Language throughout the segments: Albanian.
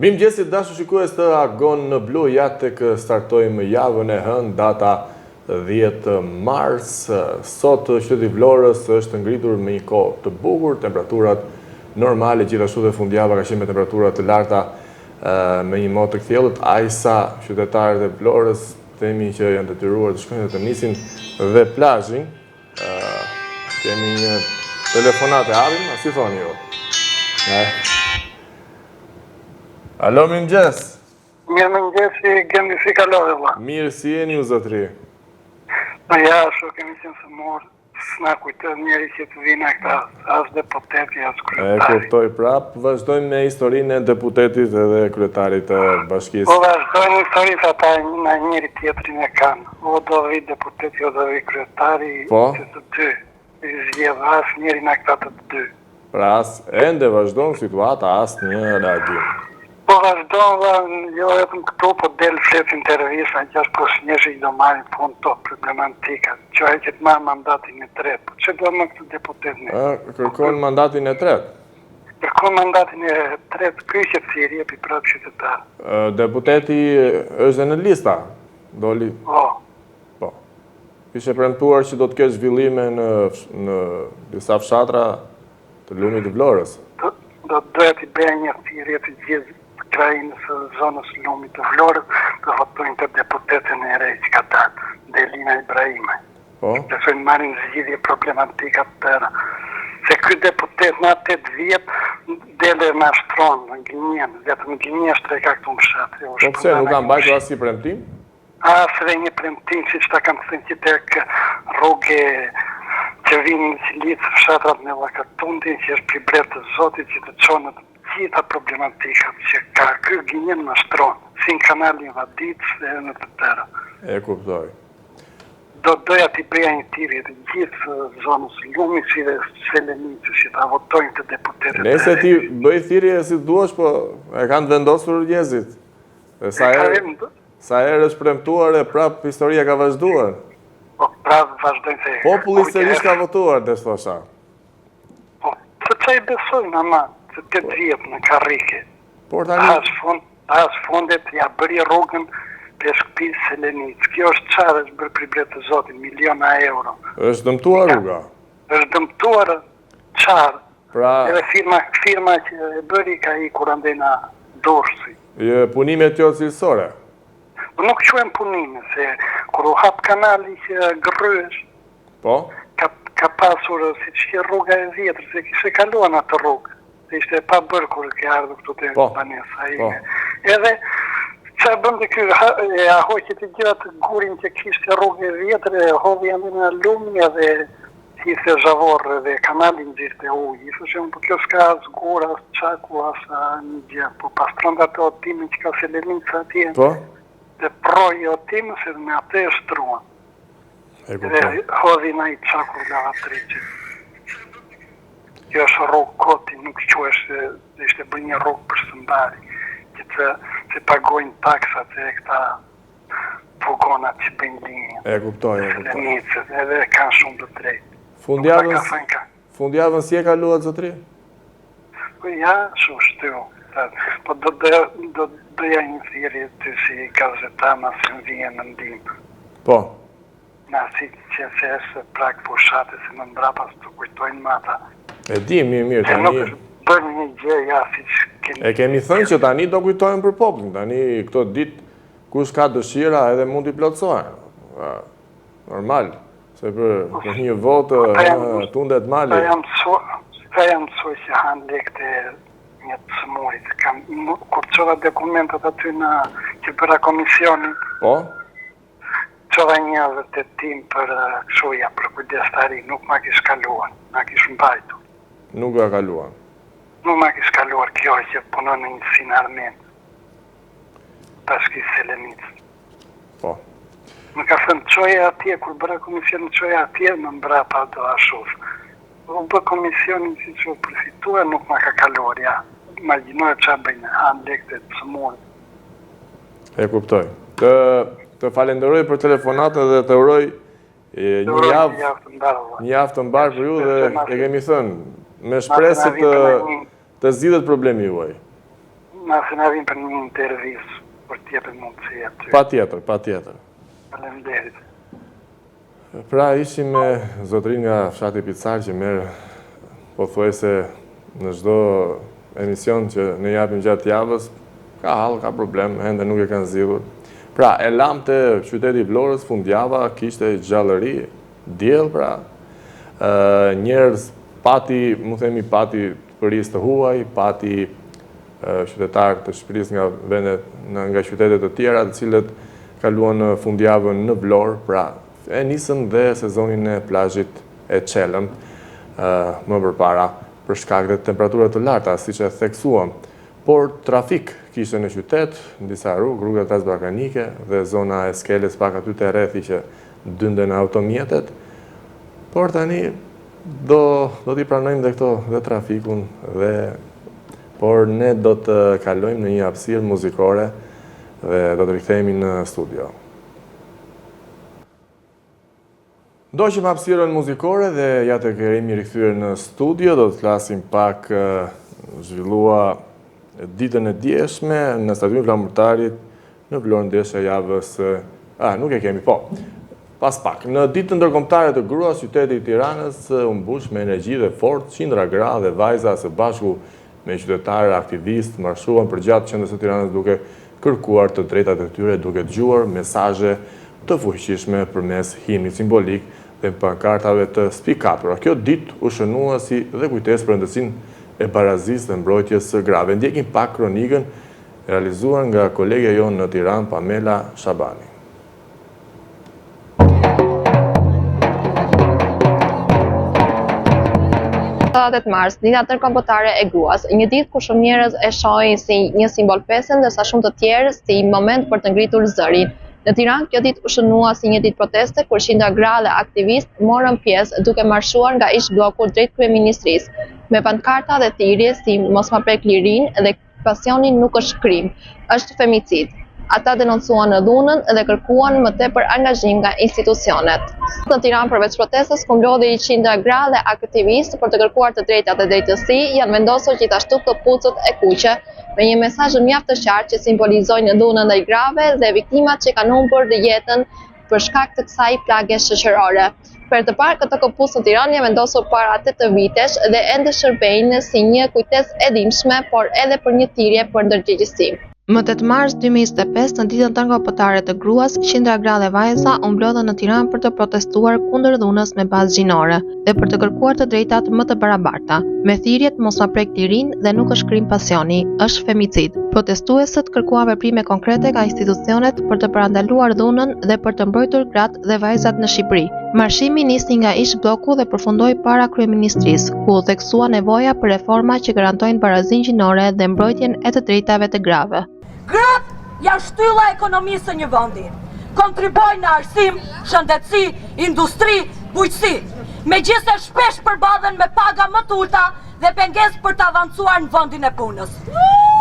Mirëmëngjesit dashur shikues të Agon në Blu, ja tek startojmë javën e hënë, data 10 mars. Sot qyteti i Vlorës është ngritur me një kohë të bukur, temperaturat normale, gjithashtu dhe fundjava ka qenë me temperatura të larta me një motë të kthjellët. Ajsa qytetarët e Vlorës themi që janë detyruar të shkojnë dhe të nisin dhe plazhin. Kemi një telefonat e havim, a si thoni ju? Alo, mirëmëngjes. Mirëmëngjes, Gendi, si kalove, vlla? Mirë, si jeni ju zotri? Ja, shu kemi qenë së morë, s'na kujtën njeri që të vina këta, as deputeti, as kryetari. E kuptoj prap, vazhdojmë me historinë e deputetit edhe kryetarit të bashkisë. Po vazhdojmë historisë ata në njëri tjetrin e kanë. O do vi deputeti, o do vi kryetari, që të dy. I zgjedh as njeri në këta të dy. Pra ende vazhdojmë situata as një reagim. Po vazhdojmë, jo vetëm këtu, po del flet intervjisa, që është pos njështë i do marrin punë të problematika, që ai që të marrë mandatin e tretë. Po që do më këtë deputet një? Kërkon mandatin e tretë? Kërkon mandatin e tretë, këj që të thiri e pi prapë qytetarë. Deputeti është në lista? Doli? Po. Ishe premtuar që do të kesh zhvillime në disa fshatra të lumit të Vlorës? Do doja t'i bëja një thirrje të gjithë krajinës së zonës lumit të Vlorës të votojnë të deputetën e rej që ka dalë, Delina Ibrahimaj. Besojnë marrin zgjidhje problematika të tëra. Se ky deputet në 8 vjetë dele në ashtronë, në Glinjen, vetëm Glinjeshtra e ka këtu më shatë. Po pse, nuk kam bajtur as si premtim? As dhe një premtim, si që ta kam thënë që tek rrugë që vinë në Cilicë, fshatrat në Llakatundi, që është priblet të Zotit që të qonë të gjitha problematikat që ka ky Glinjen në ashtronë, si në kanalin Vadicë dhe në të tëra. E kuptoj. Do doja t'i bëja një thirrje të gjithë zonës lumit si dhe Selenicës që ta votojnë të deputetet. Nëse ti bëj thirrje si duash, po e kanë vendosur njerëzit. Sa herë është premtuar e prap historia ka vazhduar. Po prap vazhdojnë se... Populli sërish ka votuar, dhe thosha. Po, se që i besojnë, ama, se 8 vjetë në karrike. Por tani... As fundet ja bëri rrugën për shkëpis Selenicë. Kjo është qarë, është bërë priblet të Zotin, miliona euro. është dëmtuar rruga? është dëmtuar qarë. Pra... Edhe firma që e bëri ka i kur andena dorsi. Punime tjo cilësore? Nuk quen punime, se kur u hap kanali që gërryesh, ka pasur si që që rruga e vjetër, se kishe kaluan atë rrugë. Se ishte pa bërë kur ke ardhë këtu të banesa ime. Edhe, që bëndë kjo, e ahoqet i gjithat gurin që kishte rrugë e vjetër, e hodhi janë në lumi edhe hithë zhavorë dhe kanalin gjithë e ujë. Isë që po kjo s'ka as gura, as qaku, as një gjë. Po pas trënda të otimin që ka Selenicë atje, dhe projë otimës edhe me atë e shtruan. Dhe hodhi na i qakur nga atriqe. Kjo është rrugë koti, nuk që është ishte bërë një rrugë për sëndari, që të pagojnë taksat e këta pugonat që bëjnë linjë. E kuptoj. Edhe kanë shumë të drejtë. Fundjavën si e kaluat, zotri? Po ja, shumë shtu. Po do doja një thirrje ty si gazetar ma se më vijen në ndimë. Po? Na si që se është prak pushate, se në mbrapa së të kujtojnë mata. E di, mirë, tani... Nuk është bërë një gjë, ja, si që kemi... E kemi thënë që tani do kujtojnë për poplin, tani këto ditë kush ka dëshira edhe mund t'i plotësojnë. Normal, se për një votë tundet mali. Ka jam mësoj që hanë lekte një të sëmurit. Kur qëra dokumentat aty në që bëra komisioni, qëra një vërtetim për këshuja, për kujdestari, nuk ma kish kaluar, ma kish mbajtu. Nuk ga kaluar? Nuk ma kish kaluar kjo që punon në një sinë armen, pashki Selenicë. Po. Më ka thënë qoja atje, kur bëra komisioni qoja atje, më mbra pa do ashuf. U bë komisionin si që u përfitua, nuk ma ka kaluar, ja. Imaginoj që bëjnë hanë lekte të sëmurë. E kuptoj. Të falenderoj për telefonatën dhe të uroj një javë të mbarë për ju dhe e kemi thënë, me shpresë të zgjidhet problemi juaj. Nëse na vin për një intervistë për të jepur mundësi aty. Patjetër. Faleminderit. Pra ishim me zotrin nga fshati Picar që merr pothuajse në çdo emision që ne japim gjatë javës, ka hall, ka problem, ende nuk e kanë zgjidhur. Pra, e lamte qyteti i Vlorës fundjava, kishte gjallëri, diell, pra, njerëz pati përris të huaj, pati qytetarë të Shqipërisë nga vendet, nga qytetet të tjera, të cilët kaluan fundjavën në Vlorë, pra, e nisën dhe sezonin e plazhit e Qelëm më përpara për shkak të temperaturave të larta, siç e theksuam. Por trafik kishte në qytet, në disa rruga transballkanike dhe zona e Skeles pak aty te rrethi që dynden automjetet. Por tani do t'i pranojmë dhe trafikun por ne do të kalojmë në një hapësirë muzikore dhe do të rikthehemi në studio. Ndoqim hapësirën muzikore dhe ja të kemi rikthyer në studio, do të flasim pak zhvillua ditën e djeshme në stadiumin Flamurtarit në Vlorë ndeshja javës, nuk e kemi, pas pak. Në ditën ndërkombëtare të gruas, qyteti i Tiranës u mbush me energji dhe fort, qindra gra dhe vajza së bashku me qytetarë aktivistë marshuan përgjatë qendrës së Tiranës duke kërkuar të drejtat e tyre, duke dëgjuar mesazhe të fuqishme përmes himnit simbolik dhe pankartave të spikatura. Kjo ditë u shënua si dhe kujtesë për rëndësinë e barazisë dhe mbrojtjes së grave. Ndjekim pak kronikën realizuar nga kolegja jonë në Tiranë, Pamela Shabani. 7 mars, dita ndërkombëtare e gruas, një ditë ku shumë njerëz e shohin si një simbol pese, ndërsa shumë të tjerë si moment për të ngritur zërin. Në Tiranë, kjo ditë u shënua si një ditë proteste kur qindra gra dhe aktivistë morën pjesë duke marshuar nga ish bloku drejt kryeministrisë, me pankarta dhe thirrje si mos ma prek lirinë dhe pasioni nuk është krim, është femicid. Ata denoncuan në dhunën dhe kërkuan më tepër angazhim nga institucionet. Në Tiranë, përveç protestës, ku mblodhi qindra gra dhe aktivistë për të kërkuar të drejtat dhe drejtësi, janë vendosur gjithashtu këpucët e kuqe, me një mesazh mjaft të qartë që simbolizojnë dhunën ndaj grave dhe viktimat që kanë humbur jetën për shkak të kësaj plage shoqërore. Për të parë këtë këpucë në Tiranë janë vendosur para 8 vitesh dhe ende shërbejnë si një kujtesë e dhimbshme, por edhe për një thirrje për ndërgjegjësi. Më 8 mars 2025, në ditën ndërkombëtare të gruas, qindra gra dhe vajza u mblodhën në Tiranë për të protestuar kundër dhunës me bazë gjinore dhe për të kërkuar të drejtat më të barabarta, me thirrjet mos ma prek lirinë dhe nuk është krim pasioni, është femicid. Protestuesët kërkuan veprime konkrete nga institucionet për të parandaluar dhunën dhe për të mbrojtur gratë dhe vajzat në Shqipëri. Marshimi nisi nga ish bloku dhe përfundoi para kryeministrisë, ku u theksua nevoja për reforma që garantojnë barazinë gjinore dhe mbrojtjen e të drejtave të grave. Gratë janë shtylla e ekonomisë së një vendi. Kontribojnë në arsim, shëndetësi, industri, bujqësi. Megjithëse shpesh përballen me paga më të ulta dhe pengesë për të avancuar në vendin e punës.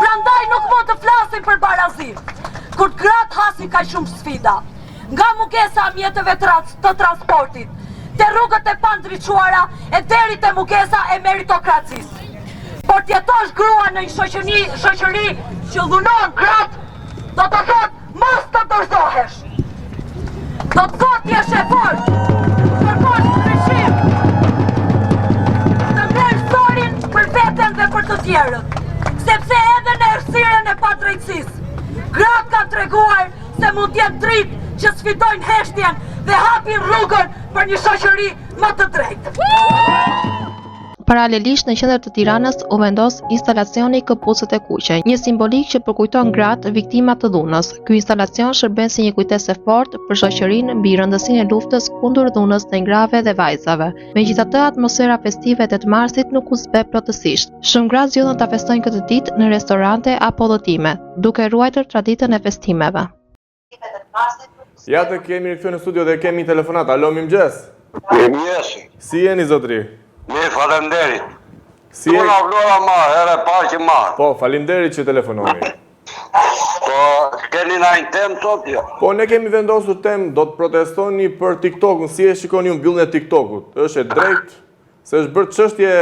Prandaj nuk mund të flasim për barazi, kur gratë hasin kaq shumë sfida. Nga mungesa e mjeteve të transportit, te rrugët e pandriçuara e deri te mungesa e meritokracisë. Por t'jetosh grua në një shoqëri që dhunon gratë, do të thotë mos të dorëzohesh. Do të thotë jesh e fortë, kërkosh ndryshim. Të ngresh zorin për veten dhe për të tjerët, sepse edhe në errësirën e padrejtësisë, gratë kanë treguar se mund t'jenë dritë që sfidojnë heshtjen dhe hapin rrugën për një shoqëri më të drejtë. Paralelisht në qendër të Tiranës u vendos instalacioni këpucët e kuqe, një simbolik që përkujton gratë viktima të dhunës. Ky instalacion shërben si një kujtesë e fortë për shoqërinë mbi rëndësinë e luftës kundër dhunës ndaj grave dhe vajzave. Megjithatë, atmosfera festive e 8 marsit nuk u zbe plotësisht. Shumë gra zgjodhen ta festojnë këtë ditë në restorante apo udhëtime, duke ruajtur traditën e festimeve. Ja të kemi rikthyer në studio dhe kemi telefonat. Alo, mirëmëngjes. Mirëmëngjes. Si jeni zotri? Mirë, faleminderit. Si jeni? Unë vlora marr, herë parë që marr. Po, faleminderit që telefononi. Po, keni ndonjë temë sot jo? Po, ne kemi vendosur temë, do të protestoni për TikTokun. Si e shikoni ju mbylljen e TikTokut? Është e drejtë se është bërë çështje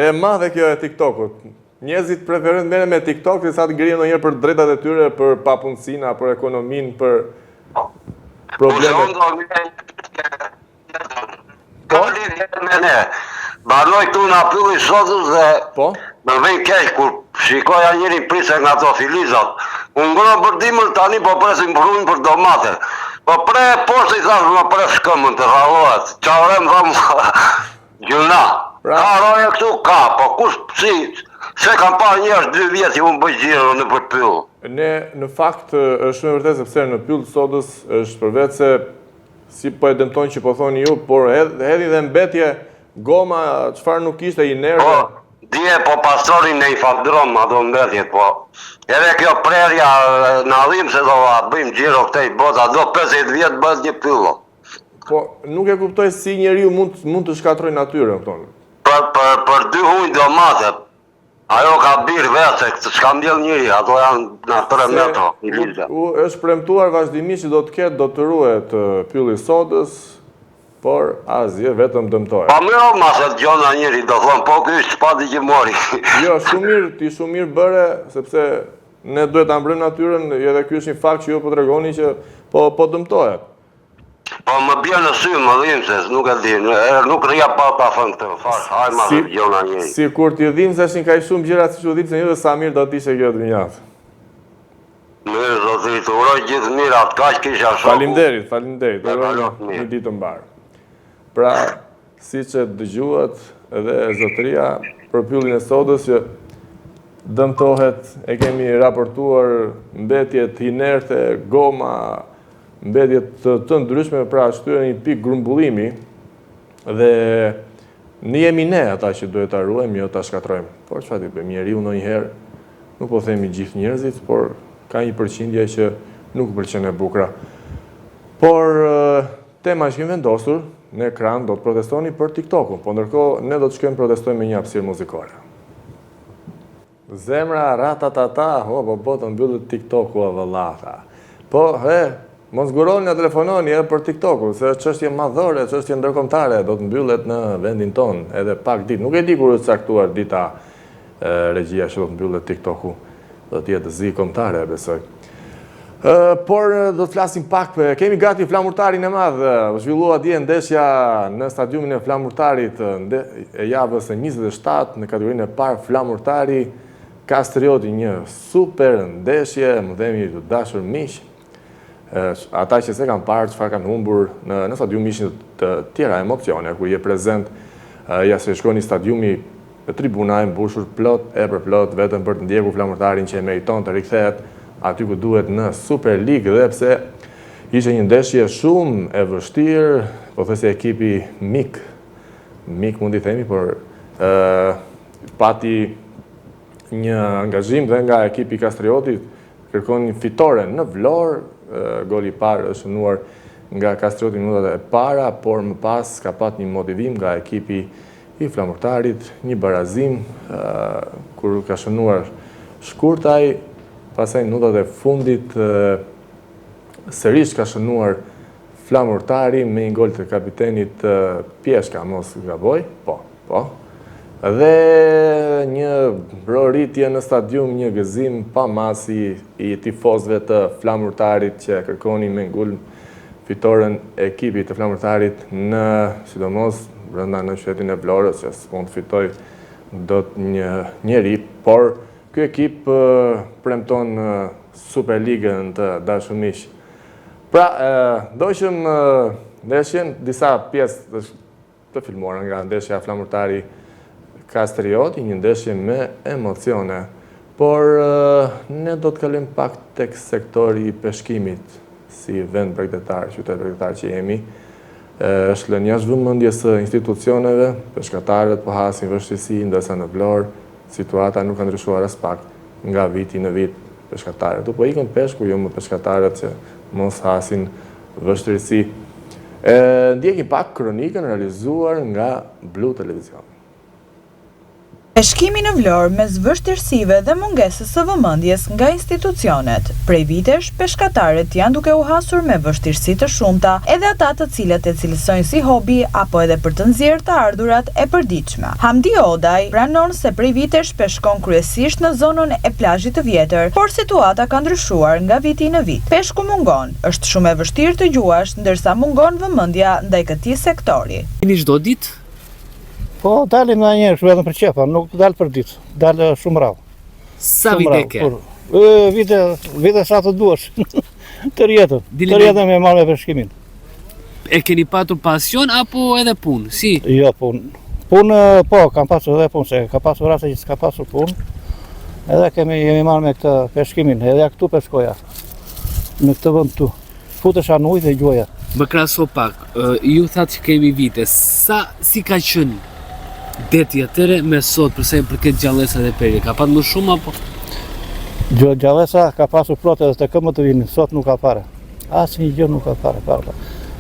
e madhe kjo e TikTokut. Njerëzit preferojnë merren me TikTok se sa të ngrihen ndonjëherë për drejtat e tyre, për papunësinë, për ekonominë, për problemet. Banoj këtu në apylli sotës dhe Po? më vjen keq kur shikoja njërin prisa nga ato filizat. Unë ngroh për dimër tani po presim prunë për domate. Po pre poshtë i thash më pre shkëmën të rallohet. Çfarë më tham gjuna. Ka roja këtu ka, po kush si se kam parë njerëz 2 vjet që unë bëj xhiro në për pyll. Ne në fakt është shumë vërtet sepse në pyll sodës është përveç se si po e dëmtojnë që po thoni ju, por hedhi dhe mbetje goma çfarë nuk ishte i nerve. Po, dje po pastorin në i faldron ato mbetjet, po. Edhe kjo prerja në adhim se do bëjmë gjiro këtej bota, do 50 vjet bëhet një pyllo. Po, nuk e kuptoj si njeriu mund të shkatroj natyrën këton. Për 2 hujnë domate, ajo ka birë vetë, se s'ka mbjell njëri, ato janë në 3 metro, i lizë. Është premtuar vazhdimisht që do të ruhet pylli sodës, por asgjë vetëm dëmtojë. Pa më ma se të gjona njëri, do thonë, po ky s'pati që mori. Jo, shumë mirë bëre, sepse ne duhet ta mbrojmë natyrën, edhe ky është një fakt që ju po tregoni që po dëmtohet. Po më bje në sy, më dhim se nuk e di, nuk rria pa thënë këtë farë, haj ma dhe gjona njëri. Si kur t'i dhim se është një kaj shumë gjëra si që dhim se një dhe sa mirë do t'ishe kjo të minjatë. Mirë, do t'i të uroj gjithë mirë, atë kaq kisha shoku. Faleminderit, uroj një ditë mbarë. Pra, si që dëgjuat edhe zotëria për pyllin e sodës që dëmtohet, e kemi raportuar mbetjet inerte, goma, mbetjet të ndryshme, pra shtyre një pikë grumbullimi dhe ne jemi ne ata që duhet ta ruajmë, jo ta shkatrojmë. Por çfarë ti bëjmë, njeriu ndonjëherë, nuk po themi gjithë njerëzit, por ka një përqindje që nuk pëlqen e bukura. Por tema që kemi vendosur në ekran do të protestoni për TikTok-un, po ndërkohë ne do të shkojmë protestojmë me një hapësirë muzikore. Zemra ratatata, po botën mbyllet TikTok-u avallata. Po, mos zguroni na telefononi edhe për TikTok-un, se është çështje madhore, çështje ndërkombëtare, do të mbyllet në vendin ton edhe pak ditë. Nuk e di kur është caktuar dita regjia që do të mbyllet TikTok-u. Do të jetë zi kombëtare, besoj. Por do të flasim pak, kemi gati flamurtarin e madh. Zhvillua dje ndeshja në stadiumin e Flamurtarit e javës e 27 në kategorinë e parë Flamurtari Kastrioti, një super ndeshje, më themi të dashur miq. Ata që se kanë parë çfarë kanë humbur në stadium ishin të tjera emocione, kur je prezent, ja se shkoni stadiumi, tribuna e mbushur plot e për plot, vetëm për të ndjekur Flamurtarin që e meriton të rikthehet aty ku duhet në Super League, dhe pse ishte një ndeshje shumë e vështirë, po thjesht ekipi mik mund i themi, por pati një angazhim dhe nga ekipi Kastriotit, kërkon një fitore në Vlorë. Goli i parë është shënuar nga Kastrioti në minutat e para, por më pas ka pat një motivim nga ekipi i Flamurtarit, një barazim kur ka shënuar Shkurtaj, pastaj në minutat e fundit sërish ka shënuar Flamurtari me një gol të kapitenit Pjeshka, mos gaboj, po. Dhe një rritje në stadium, një gëzim pa masi i tifozëve të Flamurtarit që kërkonin me ngulm fitoren ekipit të Flamurtarit në, sidomos, brenda në qytetin e Vlorës, që s'mund të fitoj dot njëri, por ky ekip premton Superligën të dashur miq. Pra, doqëm ndeshjen, disa pjesë të filmuara nga ndeshja Flamurtari Kastrioti, një ndeshje me emocione, por ne do të kalojmë pak tek sektori i peshkimit, si vend bregdetar, qytet bregdetar që jemi. Është lënë jashtë vëmendjes së institucioneve, peshkatarët po hasin vështirësi, ndërsa në Vlorë situata nuk ka ndryshuar as pak nga viti në vit. Peshkatarët po ikën peshku, jo më peshkatarët që mos hasin vështirësi. Ndjekim pak kronikën realizuar nga Blu Televizion. Peshkimi në Vlorë mes vështirësive dhe mungesës së vëmendjes nga institucionet. Prej vitesh, peshkatarët janë duke u hasur me vështirësi të shumta, edhe ata të cilët e cilësojnë si hobi apo edhe për të nxjerrë të ardhurat e përditshme. Hamdi Odaj pranon se prej vitesh peshkon kryesisht në zonën e plazhit të vjetër, por situata ka ndryshuar nga viti në vit. Peshku mungon, është shumë e vështirë të gjuash, ndërsa mungon vëmendja ndaj këtij sektori. Jeni çdo ditë? Po, dalim nga njerë, vetëm për qefa, nuk dalë për ditë, dalë shumë rravë. Sa vite ke? Vite sa të duash, të rjetën me marrë me peshkimin. E keni patur pasion apo edhe punë, si? Jo, punë. Punë, po, kam pasur edhe punë, se ka pasur rase që s'ka pasur punë, edhe jemi marrë me këtë peshkimin, edhe këtu peshkoja, në këtë vënd tu. Futesha në ujë dhe gjoja. Më krahaso pak, ju thatë që kemi vite, si ka qenë deti atëre me sot përse i përket gjallësa dhe perje, ka pat më shumë apo? Gjallësa ka pasur plotë edhe të këmë të vinin, sot nuk ka fare. Asë një gjë nuk ka fare.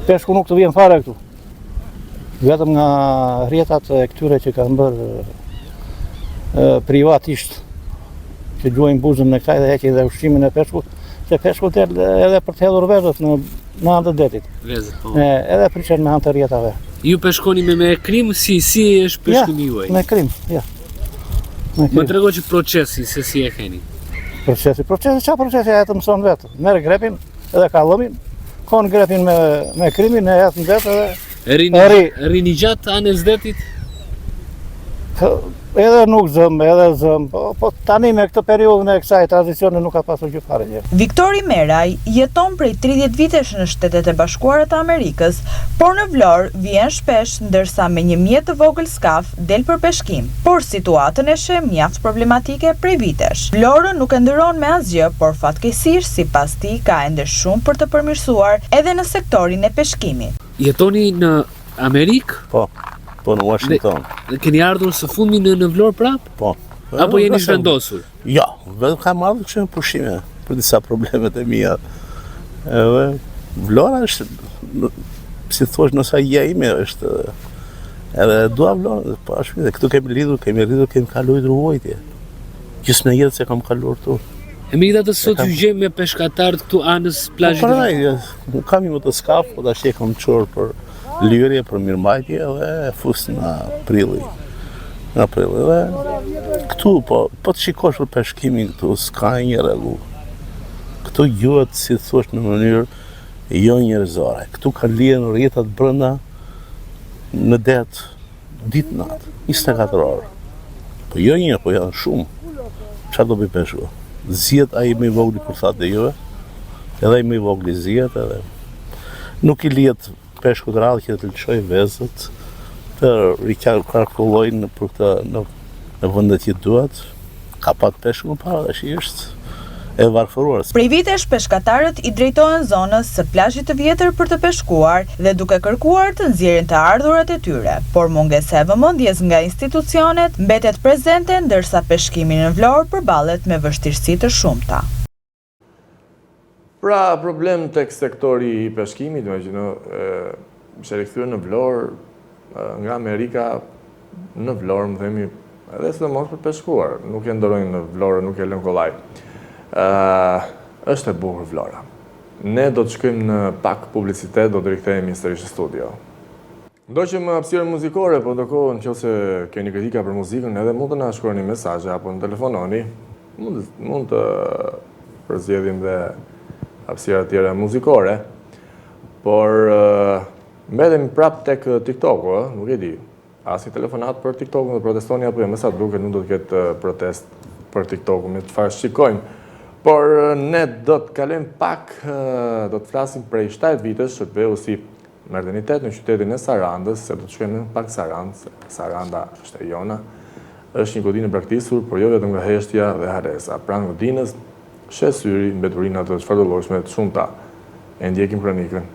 Peshku nuk të vjen fare këtu. Vetëm nga rjetat e këtyre që kanë bërë privatisht, që gjuajnë buzën në këtaj dhe heqin dhe ushqimin e peshku, se peshku të edhe për të hedhur vezët në anë të detit. Vezët, po. Edhe prishen me anë të rjetave. Ju peshkoni me krim, si është peshkimi juaj? Me krim, ja. Më trego që procesi, se si e keni? Procesi, qa procesi e të mëson vetë. Merë grepin edhe kallëmin, konë grepin me krimin, e jetë në vetë edhe... Rini gjatë anës detit? Edhe nuk zëm, edhe zëm, po tani me këtë periudhën e kësaj tranzicioni nuk ka pasur gjë fare gjë. Viktori Meraj jeton prej 30 vitesh në Shtetet e Bashkuara të Amerikës, por në Vlorë vjen shpesh ndërsa me një mjet të vogël skaf del për peshkim, por situatën e sheh mjaft problematike prej vitesh. Vlorë nuk e ndëron me asgjë, por fatkeqësisht sipas tij ka ende shumë për të përmirësuar edhe në sektorin e peshkimit. Jetoni në Amerikë? Po, në Washington. Keni ardhur së fundmi në Vlorë prap? Po. Apo jeni zhvendosur? Jo, vetëm kam ardhur kështu me pushime për disa problemet e mia. Edhe Vlora është, si thosh, nësa ime është, edhe dua Vlorën, po ashtu dhe këtu kemi rritur, kemi kaluar rrugojtje. Gjysmë në jetë se kam kaluar këtu. E me të sot ju gjem me peshkatarët këtu anës plazhit? Po, kam një motoskaf, po tash e kam çuar për lirje, për mirëmbajtje dhe fus në aprilli. Dhe këtu, po të shikosh për peshkimin këtu, s'ka një rregull. Këtu gjuhet, si thosh, në mënyrë jo njerëzore. Këtu ka lihen rrjetat brenda në det, ditë natë, 24 orë. Po jo një, po janë shumë. Çfarë do bëj peshku? Zihet ai më i vogël për thatë dhe juve, edhe ai më i vogël zihet edhe nuk i lihet peshku të radhë që të lëshoj vezët, të rikalkulojnë për këtë në vëndet që duhet, ka pak peshku më parë, dhe është e varfëruar. Prej vitesh peshkatarët i drejtohen zonës së plazhit të vjetër për të peshkuar dhe duke kërkuar të nxjerrin të ardhurat e tyre, por mungesa e vëmendjes nga institucionet mbetet prezente ndërsa peshkimi në Vlorë përballet me vështirësi të shumta. Pra, problem tek sektori i peshkimit, është rikthyer në Vlorë, nga Amerika në Vlorë, më themi, edhe sidomos për peshkuar, nuk e ndorojnë në Vlorë, nuk e lënë kollaj. Është e bukur Vlora. Ne do të shkojmë në pak publicitet, do të rikthehemi sërish në studio. Ndoqëm hapësirën muzikore, po ndërkohë nëse keni kritika për muzikën, edhe mund të na shkruani mesazhe apo në telefononi, mund të përzgjedhim dhe hapësira të tjera muzikore, por mbetemi prap tek TikToku, nuk e di. As i telefonat për TikTokun dhe protestoni apo jo, me sa duket nuk do të ketë protest për TikTokun, me çfarë shikojmë. Por ne do të kalojmë pak, do të flasim prej 7 vitesh, shërbeu si modernitet në qytetin e Sarandës, se do të shkojmë në pak Sarandë, Saranda është e jona, është një godinë braktisur, por jo vetëm nga heshtja dhe haresa. Pranë godinës, shes syri, mbeturinë të çfarëdolloshme të shumta. E ndjekim kronikën.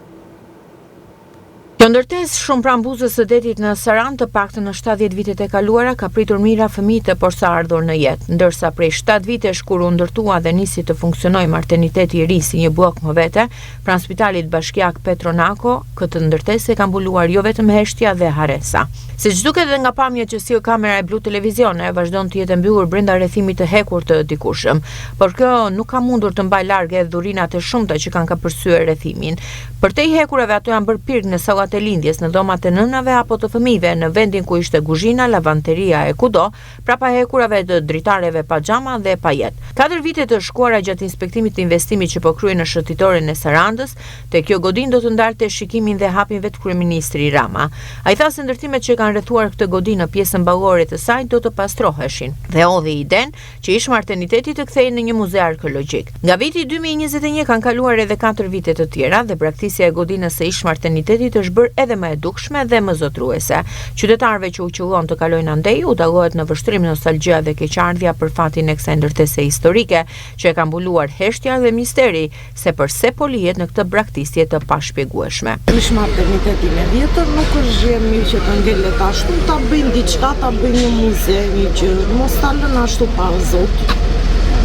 Kjo ndërtesë shumë pranë buzës së detit në Sarandë, të paktën në 70 vitet e kaluara, ka pritur mira fëmijë të posaardhur në jetë, ndërsa prej 7 vitesh kur u ndërtua dhe nisi të funksionojë marteniteti i ri si një blok më vete, pranë Spitalit Bashkiak Petronako, këtë ndërtesë ka mbuluar jo vetëm heshtja dhe haresa. Siç duket edhe nga pamjet që sjell kamera e Blu Televizione, vazhdon të jetë mbyllur brenda rrethimit të hekur të dikushëm, por kjo nuk ka mundur të mbajë larg dhurinat e shumta që kanë kapërsyer rrethimin. Për te i hekurave ato janë bërë pirg në sallat e lindjes, në dhomat e nënave apo të fëmijëve, në vendin ku ishte kuzhina, lavanteria e kudo, prapa hekurave të dritareve pa xhama dhe pa jetë. 4 vite të shkuara gjatë inspektimit të investimit që po kryej në shërtitoren e Sarandës, te kjo godinë do të ndalte shikimin dhe hapin vetë kryeministri Rama. Ai tha se ndërtimet që kanë rrethuar këtë godinë në pjesën ballore të saj do të pastroheshin dhe hodhi iden që ish marteniteti të kthehej në një muze arkeologjik. Nga viti 2021 kanë kaluar edhe 4 vite të tjera dhe braktisja e godinës së ish martenitetit është bërë edhe më e dukshme dhe më zotruese. Qytetarëve që u qellon të kalojnë andej u dallohet në vështrim nostalgjia dhe keqardhja për fatin e kësaj ndërtese historike që e ka mbuluar heshtja dhe misteri se përse po lihet në këtë braktisje të pashpjegueshme. Ish martenitetin e vjetër nuk është gjë mirë që të ngelet ashtu, ta bëjnë diçka, ta bëjnë një muze, një gjë, mos ta lënë ashtu pa zot.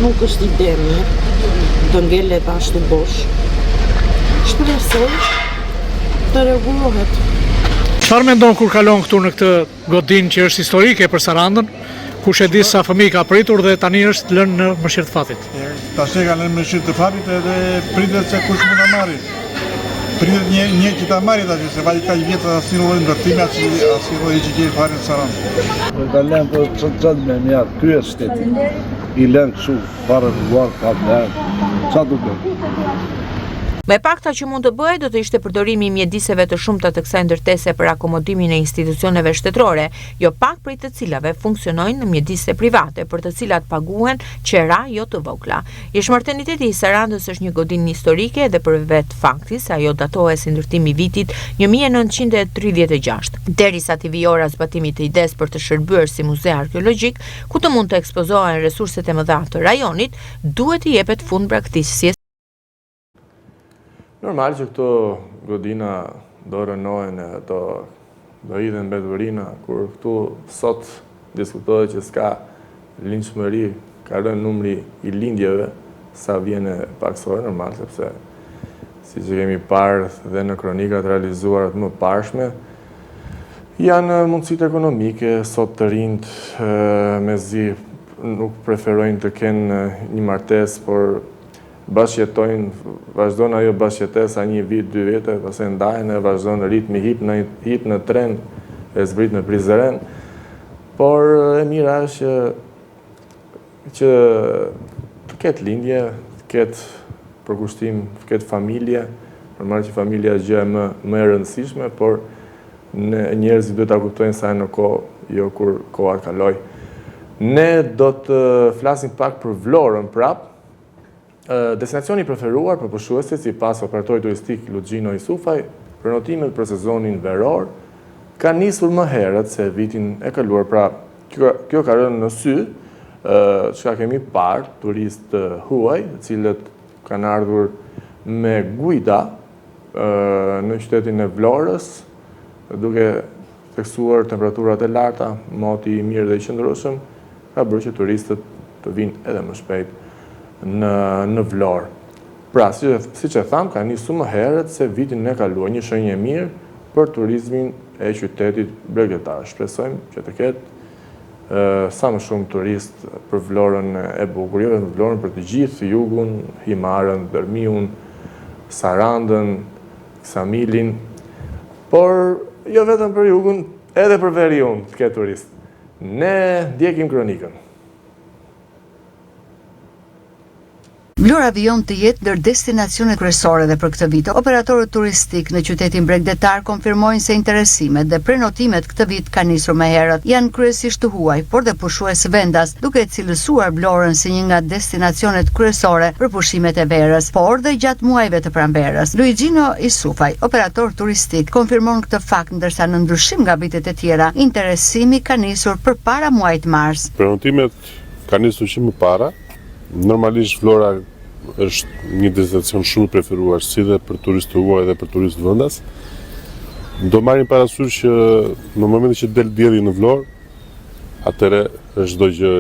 Nuk është ide mirë të ngelet ashtu bosh. Shpresoj të rregullohet. Çfarë mendon kur kalon këtu në këtë godinë që është historike për Sarandën, kush e di sa fëmijë ka pritur dhe tani është lënë në mëshirë të fatit? Tash e ka lënë në mëshirë të fatit edhe pritet se kush mund ta marrë. Pritet një që ta marrë tash, se vali ka një vjetë asnjë lloj ndërtimi, asnjë lloj që ke fare në Sarandë. Ta lënë po çon me mjaft kryes shtetin. I lënë kështu para luar pa lënë. Çfarë do bëj? Me pakta që mund të bëhet do të ishte përdorimi i mjediseve të shumta të kësaj ndërtese për akomodimin e institucioneve shtetërore, jo pak prej të cilave funksionojnë në mjedise private, për të cilat paguhen qera jo të vogla. Ish-marteniteti i Sarandës është një godinë historike dhe për vetë fakti se ajo datohet si ndërtimi i vitit 1936, derisa të vijë ora zbatimit të ides për të shërbyer si muze arkeologjik, ku të mund të ekspozohen resurset e mëdha të rajonit, duhet të jepet fund braktisjes. Normal që këto godina do rënohen, do idhen mbetërina, kur këtu sot diskutohet që s'ka linçmëri, ka rënë numri i lindjeve, sa vjene paksore, normal, sepse si që kemi parë dhe në kronikat realizuarat më parshme, janë mundësit ekonomike, sot të rinjt mezi nuk preferojnë të kenë një martes, por bashkjetojnë, vazhdojnë ajo bashkjetesa një vit, 2 vite, pastaj ndajnë, vazhdojnë ritmi hip në tren, e zbrit në prizren, por e mira është që të ketë lindje, të ketë përkushtim, të ketë familje, normal që familja është gjë më e rëndësishme, por njerëzit duhet ta kuptojnë sa në kohë, jo kur koha kaloj. Ne do të flasim pak për Vlorën prap. Destinacioni preferuar për pushuesit si pas operatorit turistik Lugjino Isufaj, prenotimet për sezonin veror, ka nisur më herët se vitin e kaluar. Pra, kjo ka rënë në sy, që kemi parë turist huaj, cilët kanë ardhur me guida në qytetin e Vlorës, duke teksuar temperaturat e larta, moti i mirë dhe i qëndrueshëm, ka bërë që turistët të vinë edhe më shpejt në Vlorë. Pra, si që tham, ka nisur më herët se vitin e kaluar, një shenjë e mirë për turizmin e qytetit bregdetar. Shpresojmë që të ketë sa më shumë turist për Vlorën e bukur, jo vetëm Vlorën, për të gjithë jugun, Himarën, Dërmiun, Sarandën, Ksamilin, por jo vetëm për jugun, edhe për veriun të ketë turist. Ne ndjekim kronikën. Vlora vijon të jetë ndër destinacionet kryesore dhe për këtë vit. Operatorët turistik në qytetin bregdetar konfirmojnë se interesimet dhe prenotimet këtë vit kanë nisur më herët. Janë kryesisht të huaj, por dhe pushues vendas, duke cilësuar Vlorën si një nga destinacionet kryesore për pushimet e verës, por dhe gjatë muajve të pranverës. Luigino Isufaj, operator turistik, konfirmon këtë fakt, ndërsa në ndryshim nga vitet e tjera, interesimi ka nisur përpara muajit mars. Prenotimet kanë nisur që më para. Normalisht Vlora është një destinacion shumë preferuar si dhe për turistë huaj dhe për turistë vendas. Do marrim parasysh që në momentin që del dielli në Vlorë, atëre është çdo gjë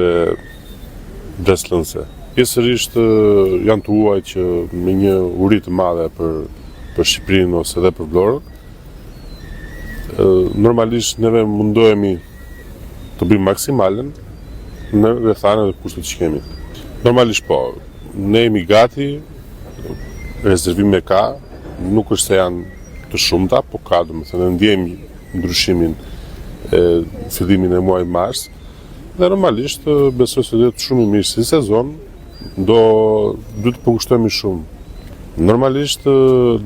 breslënse. Pjesërisht janë të huaj që me një uri të madhe për Shqipërinë ose edhe për Vlorën. Normalisht neve mundohemi të bëjmë maksimalen në rrethanat dhe kushtet që kemi. Normalisht po, ne jemi gati, rezervime ka, nuk është se janë të shumta, po ka, domethënë ndjejmë ndryshimin e fillimin e muajit mars dhe normalisht besoj se do të shumë i mirë si sezon, do të përkushtohemi shumë. Normalisht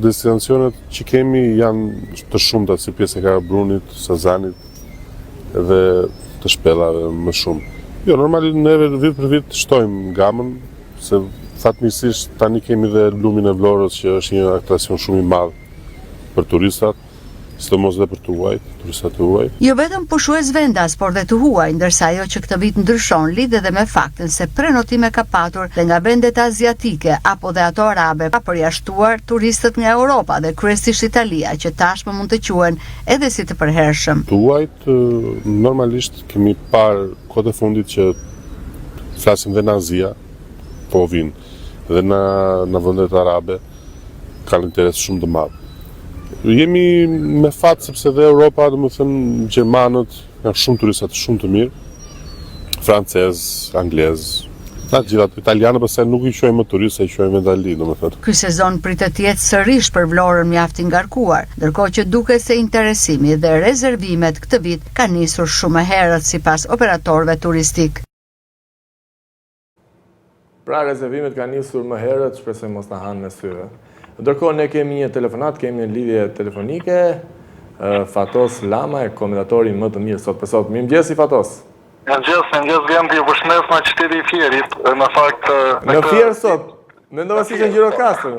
destinacionet që kemi janë të shumta si pjesë e Karabrunit, Sazanit dhe të shpellave më shumë. Jo, normalisht neve vit për vit shtojmë gamën, se fatmirësisht tani kemi dhe lumin e Vlorës që është një atrakcion shumë i madh për turistat, sidomos dhe për të huajt, turistat të huaj. Jo vetëm pushues vendas, por dhe të huaj, ndërsa ajo që këtë vit ndryshon lidh edhe me faktin se prenotime ka patur dhe nga vendet aziatike apo dhe ato arabe, pa përjashtuar turistët nga Europa dhe kryesisht Italia, që tashmë mund të quhen edhe si të përhershëm. Të huajt normalisht kemi parë kohët e fundit që flasim dhe në Azia, po vinë, dhe në vendet arabe kanë interes shumë të madh. Jemi me fat sepse dhe Europa, domethënë gjermanët janë shumë turistat shumë të mirë, francez, anglez, na gjithat italianë pastaj nuk i quajmë turistë, i quajmë vendali, domethënë. Ky sezon pritet të jetë sërish për Vlorën mjaft i ngarkuar, ndërkohë që duket se interesimi dhe rezervimet këtë vit kanë nisur shumë herët sipas operatorëve turistik. Pra rezervimet kanë nisur më herët, shpresoj mos na hanë me syve. Ndërkohë ne kemi një telefonat, kemi një lidhje telefonike, Fatos Lama, e komentatori më të mirë sot për sot. Mirëmëngjes i Fatos. Mirëmëngjes Genti, ju përshëndes nga qyteti i Fierit. Në fakt në Fier sot. Mendova si ishte Gjirokastër.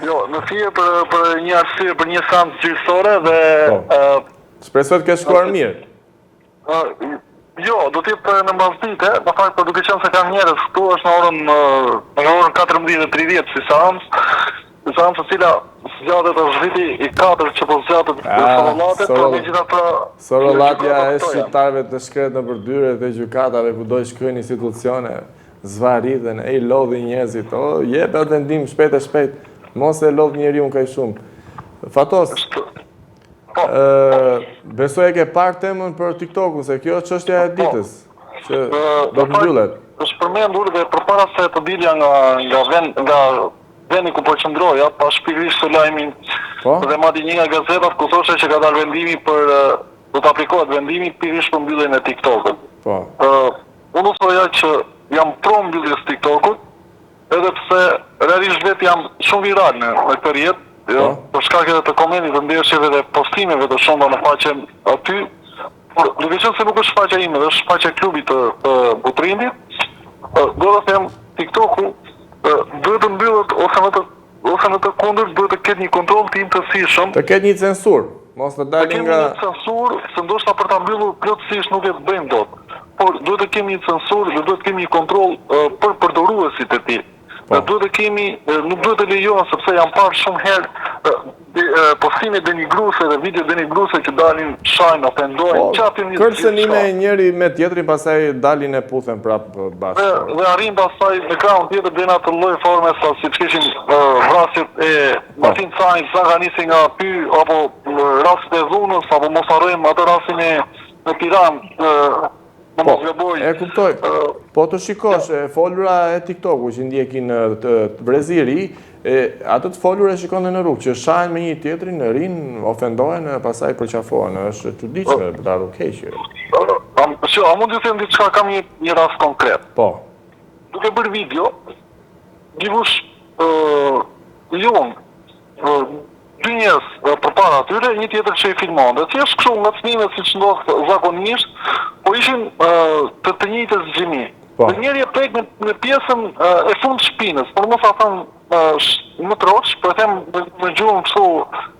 Jo, në Fier për një arsye, për një seancë gjyqësore dhe shpresoj të kesh shkuar mirë. Jo, do t'jetë në mbasdite, në fakt duke qenë se kam njerëz këtu është në orën 14:30 si seancë e cila zgjatet është viti i 4 që po zgjatet Sorollatet, por megjithatë Sorollatja e shqiptarëve të shkret në përdyret e gjykatave ku do shkojnë institucione, zvariten, e i lodhin njerëzit, jep vendim shpejt e shpejt, mos e lodh njeriu kaq shumë. Fatos, besoj e ke parë temën për TikTok-un, se kjo është çështja e ditës, që do të mbyllet. Është përmendur dhe përpara se të dilja nga vendi ku po qëndroja, pa shpikërisht të lajmin dhe madje një nga gazetat ku thoshte që ka dalë vendimi do të aplikohet vendimi pikërisht për mbylljen e TikTok-ut. Unë thoja që jam pro mbylljes së TikTok-ut, edhe pse realisht vetë jam shumë viral në këtë jetë. Për shkak edhe të komentit të ndeshjeve dhe postimeve të shumta në faqen aty, por duke qenë se nuk është faqja ime, është faqja e klubit të Butrindit, do të them TikToku duhet të mbyllet ose në të kundërt duhet të ketë një kontroll të imtësishëm. Të ketë një censur, mos të dalë nga një censur, se ndoshta për ta mbyllur plotësisht nuk e bëjmë dot. Por duhet të kemi një censur dhe duhet të kemi një kontroll për përdoruesit e tij. Duhet të kemi, nuk duhet të lejohen sepse janë parë shumë herë postime denigruse dhe video denigruse që dalin shajnë, ofendojnë, kërcënime njëri me tjetrin, pastaj dalin e puthen prapë bashkë. Dhe arrin pastaj në krahun tjetër deri në atë lloj forme sa siç kishin vrasjet e Martin Cajit, Zaganisi nga Py, apo rastet e Dhunës, apo mos harrojmë atë rastin në Tiranë. E kuptoj, po të shikosh folura e TikTok-u që ndjekin të breziri, atë të folur e shikon në rrugë, që shajnë me një tjetrin, rinë, ofendohen, pasaj përqafohen, është çuditshme për ta keqë. A mund të them diçka, kam një rast konkret. Po. Duke bërë video, divush dy njerëz përpara atyre, një tjetër që i filmon. Dhe thjesht kështu ngacmime siç ndodh zakonisht, po ishin të njëjtës zgjimi. Dhe njëri e prek në pjesën e fund shpinës, por mos a them më troç, po e them në gjuhën kështu,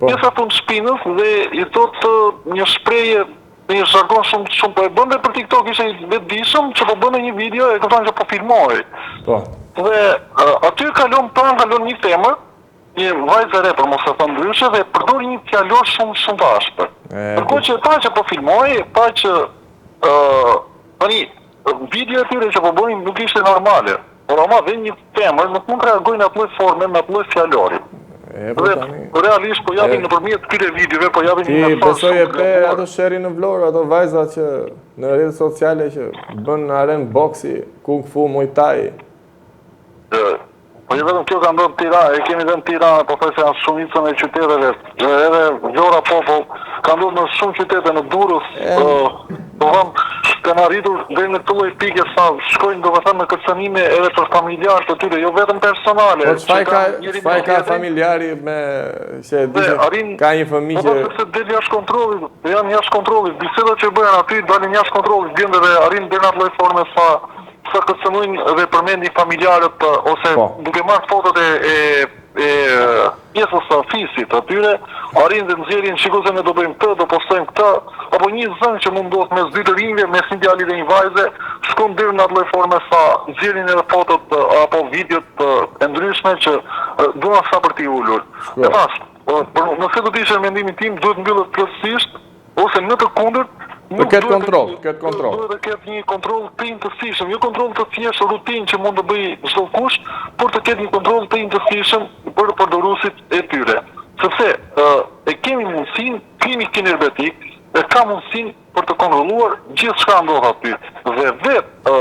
pjesa e fund shpinës dhe i thot një shprehje në një jargon shumë po e bënte për TikTok, ishte i vetëdijshëm që po bënte një video e kupton që po filmoi. Po. Dhe aty kalon një temër një vajzë e re për mos e thënë ndryshe dhe përdor një fjalor shumë të ashpër. Ndërkohë që pa që po filmoi, pa që tani video e tyre që po bënin nuk ishte normale. Por ama dhe një femër nuk mund të reagojnë atë lloj forme me atë lloj fjalori. Dhe realisht po japin nëpërmjet këtyre videove, po japin një mesazh. Ti besoj e pe ato sheri në Vlorë, ato vajza që në rrjetet sociale që bën aren boksi, kung fu, muay thai. Po jo vetëm kjo ka ndodhur në Tiranë, e kemi edhe në Tiranë, po thjesht janë shumicën e qyteteve, edhe Vlora po ka ndodhur në shumë qytete, në Durrës, po them kanë arritur deri në këtë lloj pike sa shkojnë domethënë në kërcënime edhe për familjarë të tyre, jo vetëm personale. Po çfarë ka familjari me se ka një fëmijë që se del jashtë kontrollit, janë jashtë kontrollit, bisedat që bëhen aty dalin jashtë kontrollit, vjen dhe arrin deri në atë lloj forme sa kërcënojnë dhe përmendin familjarët ose duke marrë fotot e pjesës së fisit atyre, arrin dhe nxjerrin shikoj se ne do bëjmë këtë, do postojmë këtë, apo një zënë që mund ndodh mes dy të rinjve, mes një djali dhe një vajze, shkon deri në atë lloj forme sa nxjerrin edhe fotot apo videot e ndryshme që duan sa për t'i ulur. E tash, nëse do të ishte mendimi tim, duhet mbyllet plotësisht ose në të kundërt. Të ketë kontroll. Duhet të ketë një kontroll të intensivshëm, jo kontroll të thjeshtë rutinë që mund të bëj çdo kush, por të ketë një kontroll të intensivshëm për përdoruesit e tyre. Sepse e kemi mundësinë, kemi kinebetik, e ka mundësinë për të kontrolluar gjithçka ndodh aty. Dhe vetë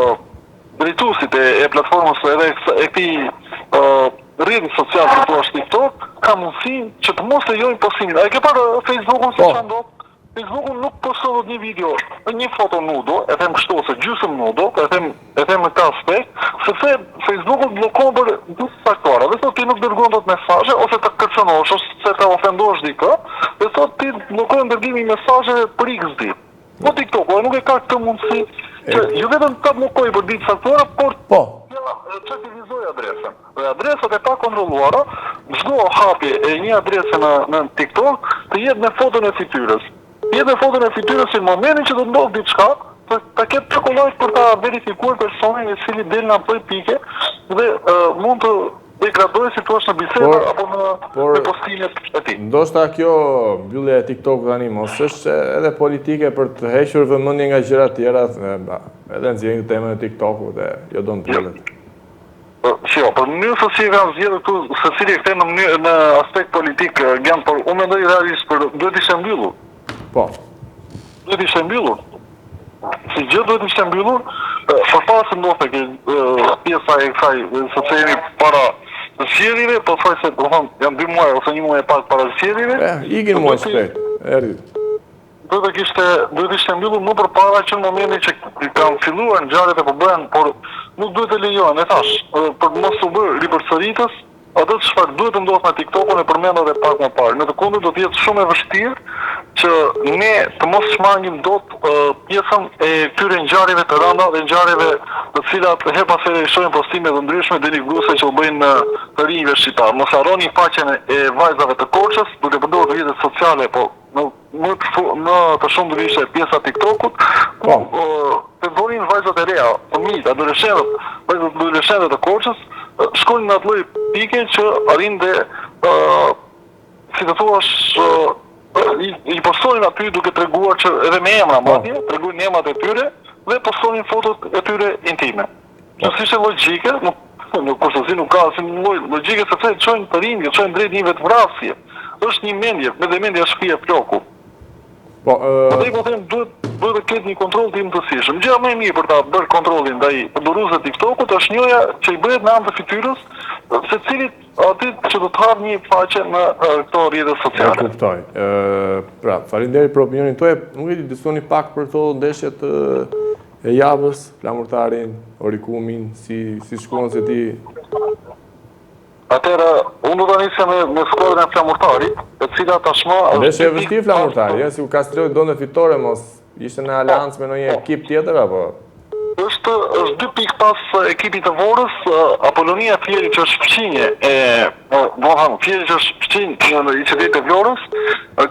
drejtuesit e platformës edhe e këtij rrjeti social që thua TikTok, ka mundësinë që të mos lejojnë postimin. A e ke parë Facebook-un se çfarë ndodh? Facebook nuk poston një video, një foto nudo, e them kështu ose gjysmë nudo, e them në këtë aspekt, sepse Facebook bllokon për disa faktorë. Dhe sot ti nuk dërgon dot mesazhe ose të kërcënosh ose të ofendosh dikë, dhe sot ti bllokon dërgimin e mesazheve për X ditë. Po TikTok nuk e ka këtë mundësi që jo vetëm ta bllokoj për ditë faktorë, por që të vizoj adresën. Dhe adresat e pa kontrolluara, çdo hapje e një adrese në TikTok të jetë me foton e fytyrës. Jetë me foton e fytyrës në momentin që do ndodh diçka, ta ketë përkollaj për ta verifikuar personin i cili del në atë pike dhe mund të degradojë si thua në biseda apo në postimet e tij. Ndoshta kjo mbyllja e TikTok tani mos është edhe politike për të hequr vëmendjen nga gjëra të tjera, edhe nxjerrin temën e TikTokut dhe jo do mbyllet. Jo, për mënyrë se si kanë zgjedhur këtu, secili këtë në aspekt politik, janë por unë mendoj realisht për duhet të ishte mbyllur. Po. Duhet të ishte mbyllur. Si gjë duhet të ishte mbyllur, përpara se ndodhte pjesa e kësaj, sepse jemi para zgjedhjeve, po thoj se janë 2 muaj ose 1 muaj e pak para zgjedhjeve. Ikin muaj shpejt. Erdhi. Duhet të ishte mbyllur më përpara që në momentin që kanë filluar ngjarjet e po bëhen, por nuk duhet të lejohen, e thash, për mos u bërë ripërsëritës, atë çfarë duhet të ndodhë me TikTokun e përmenda dhe pak më parë. Në të kundërt do të jetë shumë e vështirë që ne të mos shmangim dot pjesën e këtyre ngjarjeve të rënda dhe ngjarjeve të cilat her pas here shohin postime të ndryshme deri gruse që u bëjnë në të rinjve shqiptar. Mos harroni faqen e vajzave të Korçës, duke përdorur rrjetet sociale, po në të shumë të ishte pjesa TikTokut, të bënin vajzat e reja, fëmijët, adoleshentët të Korçës, shkojnë në atë lloj pike që arrin dhe si të thuash i postojnë aty duke treguar që edhe me emra madje, tregojnë emrat e tyre dhe postojnë fotot e tyre intime. Që s'ishte logjike, nuk kurse nuk ka asnjë lloj logjike sepse çojnë të rinj, çojnë drejt një vetvrasje. Është një mendje, me dhe mendja shpije ploku. Po po them duhet të ketë një kontroll të imtësishëm. Gjëja më e mirë për ta bërë kontrollin ndaj përdoruesve të TikTokut është njëja që i bëhet në anë të fytyrës, secilit aty që do të hapë një faqe në këto rrjete sociale. Ja kuptoj. Pra, faleminderit për opinionin tuaj. Nuk e di diskutoni pak për këto ndeshjet e javës, flamurtarin, Orikumin, si shkuan se ti. Atëra, unë do të nisem me skuadrën e flamurtarit, e cila tashmë ndeshje e vështirë flamurtari, si u kastroi donte fitore, mos ishte në aleancë me ndonjë ekip tjetër apo? Është 2 pikë pas ekipit të Vorës, Apolonia Fieri që është fqinje Fieri që është fqinje në ICD-t e Vlorës,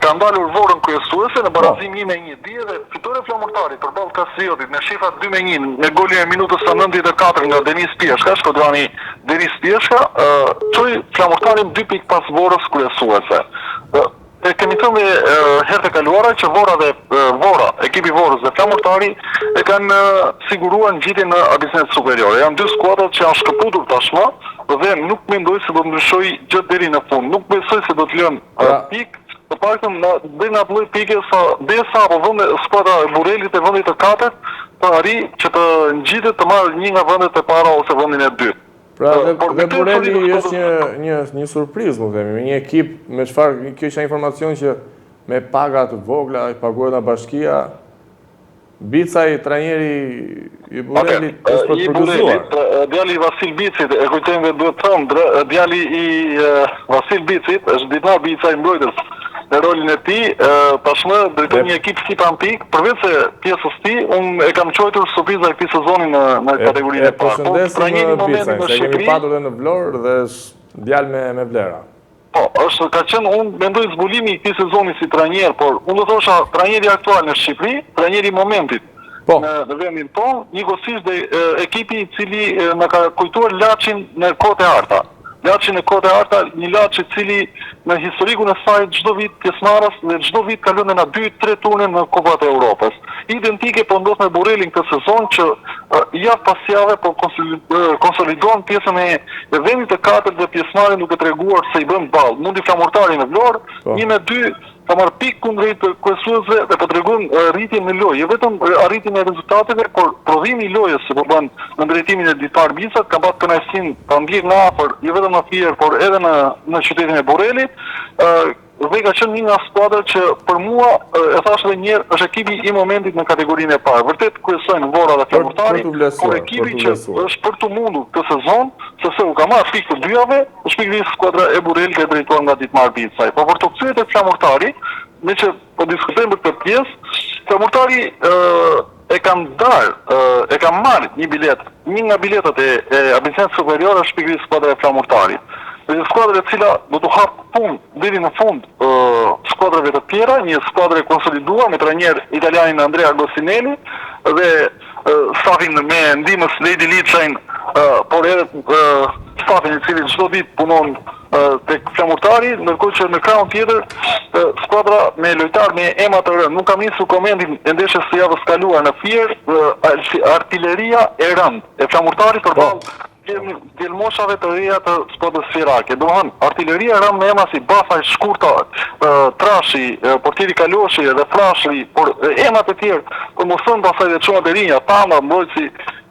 ka ndalur Vorën kryesuese në barazim 1-1 dhe fitore flamurtarit përballë Kastriotit me shifrat 2-1 në golin e minutës së 94 nga Denis Piashka, shkodrani Deris Pjeshka çoi Flamurtarin 2 pikë pas Vorës kryesuese. E kemi thënë herët e kaluara që ekipi Vorës dhe Flamurtari e kanë siguruar ngjitjen në abisenet superiore. Janë 2 skuadrat që janë shkëputur tashmë dhe nuk mendoj se do të ndryshojë gjë deri në fund. Nuk besoj se do të lënë pikë. Të paktën deri në atë lloj pike sa desa apo vendi skuadra e Burelit e vendit të katërt të arrijë që të ngjitet të marrë një nga vendet e para ose vendin e dytë. Pra dhe Bureli është një surprizë, më themi, me një ekip me çfarë kjo është informacion që me paga të vogla i paguhet nga bashkia. Bicaj, trajneri i Burelit është për të përgëzuar. Djali i Vasil Bicit, e kujtojmë dhe duhet thënë, djali i Vasil Bicit është Dinar Bicaj mbrojtës në rolin e tij, tashmë drejton një ekip Stipan Pik, përveç se pjesës tij, unë e kam quajtur surpriza e këtij sezoni në kategorinë e parë. Përshëndesim Bicaj, se kemi patur edhe në Vlorë dhe është djalë me vlera. Po, ka qenë, unë mendoj zbulimi i këtij sezoni si trajner, por unë do thosha trajneri aktual në Shqipëri, trajneri i momentit në vendin tonë, njëkohësisht dhe ekipi i cili na ka kujtuar Laçin në kohët e arta. Laçi në kohët e arta, një Laç i cili në historikun e saj çdo vit pjesëmarrës dhe çdo vit ka lënë na 2-3 turne në Kupat e Europës. Identike po ndodh me Burelin këtë sezon që javë pas jave po konsolidon pjesën e vendit të katërt dhe pjesëmarrjen duke treguar se i bën ballë. Mundi Flamurtari në Vlorë, 1-2 ka marrë pikë kundrejt kryesuesve dhe po tregon rritjen në lojë, jo vetëm arritjen e rezultateve, por prodhimi i lojës që po bën në drejtimin e Ditar Bicat, ka pasur kënaqësinë ta ndjek nga afër, jo vetëm në Fier, por edhe në qytetin e Burelit. Dhe ka qenë një nga skuadrat që për mua, e thash edhe një herë, është ekipi i momentit në kategorinë e parë. Vërtet kryesojnë Vora dhe Flamurtari, por ekipi që është për të mundur këtë sezon, sepse u ka marrë pikë të dyjave, është pikërisht skuadra e Burelit e drejtuar nga Ditmar Bicaj. Po për të kthyer tek Flamurtari, me që po diskutojmë për këtë pjesë, Flamurtari e kam marrë një nga biletat e abisenet superiore është pikërisht skuadra e Flamurtarit. Dhe një skuadrë e cila do të hapë punë deri në fund skuadrave të tjera, një skuadrë e konsoliduar me trajner italianin Andrea Gossinelli dhe stafin me ndihmës Lady Liçajn, por edhe stafin i cili çdo ditë punon tek Flamurtari, ndërkohë që në krahun tjetër skuadra me lojtar me emra të rënd. Nuk kam nisur komentin e ndeshjes së javës kaluar në Fier, artilleria e rënd e Flamurtarit përballë djelmoshave të reja të skuadrës firake. Domethënë, artilleria rënd me emra si Bafaj, Shkurta, Trashi, portieri Kaloshi dhe Flashri, por emra të tjerë, për mos thënë pasaj dhe Çuna Derinja, Tama, mbrojtësi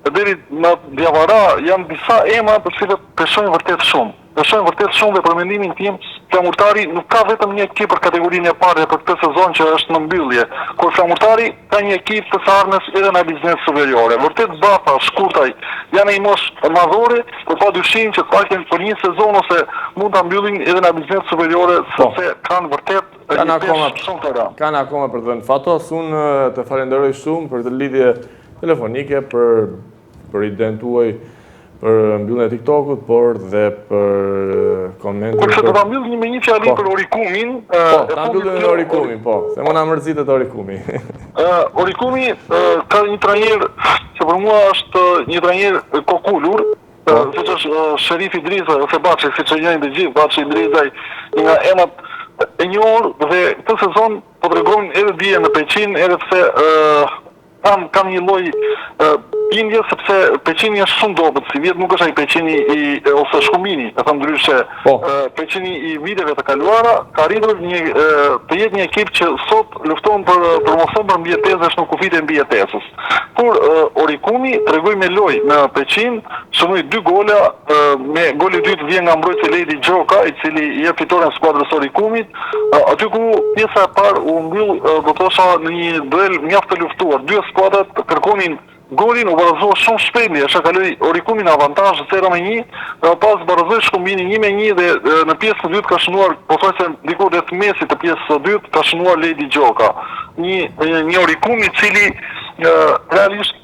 deri në Diavara, janë disa emra të cilët peshojnë vërtet shumë. Peshojnë vërtet shumë dhe për mendimin tim, Flamurtari nuk ka vetëm një ekip për kategorinë e parë për këtë sezon që është në mbyllje, kur Flamurtari ka një ekip të sarmes edhe në biznes superiore. Vërtet Bafa, Shkurtaj janë një moshë madhore, por padyshim që paktën për një sezon ose mund ta mbyllin edhe në biznes superiore, sepse kanë vërtet kanë akoma për të dhënë. Fatos, unë të falenderoj shumë për të lidhje telefonike, për idejnë tuaj, për mbylljen e TikTokut, por dhe për komentet. Kurse do ta mbyllim me një fjali për Orikumin, ta mbyllim me Orikumin, po, se më na mërzitet Orikumi. Orikumi ka një trajner që për mua është një trajner kokulur, siç është Sherif Idriza ose Baçi, siç e njohin të gjithë, Baçi Idrizaj, një nga emrat e njohur dhe këtë sezon po tregojnë edhe dije në Peqin, edhe pse kam një lloj bindje sepse Peqini është shumë dobët, si vjet nuk është ai Peqini ose Shkumbini, e them ndryshe. Peqini i viteve të kaluara ka arritur të jetë një ekip që sot lufton për promoson për mbijetesësh në kufit e mbijetesës. Kur Orikumi tregoi me lojë në Peqin, shënoi 2 gola, me goli i dytë vjen nga mbrojtësi Lady Gjoka, i cili i jep fitoren skuadrës Orikumit, aty ku pjesa e parë u mbyll do thosha në një duel mjaft të luftuar. Dy skuadrat kërkonin golin, u barazoi shumë shpejt, është kaloi Orikumi në avantazh 0-1, pas barazoi Shkumbini 1-1 dhe në pjesën e dytë ka shënuar, pothuajse diku rreth mesit të pjesës së dytë ka shënuar Lady Gjoka. Një Orikumi i cili realisht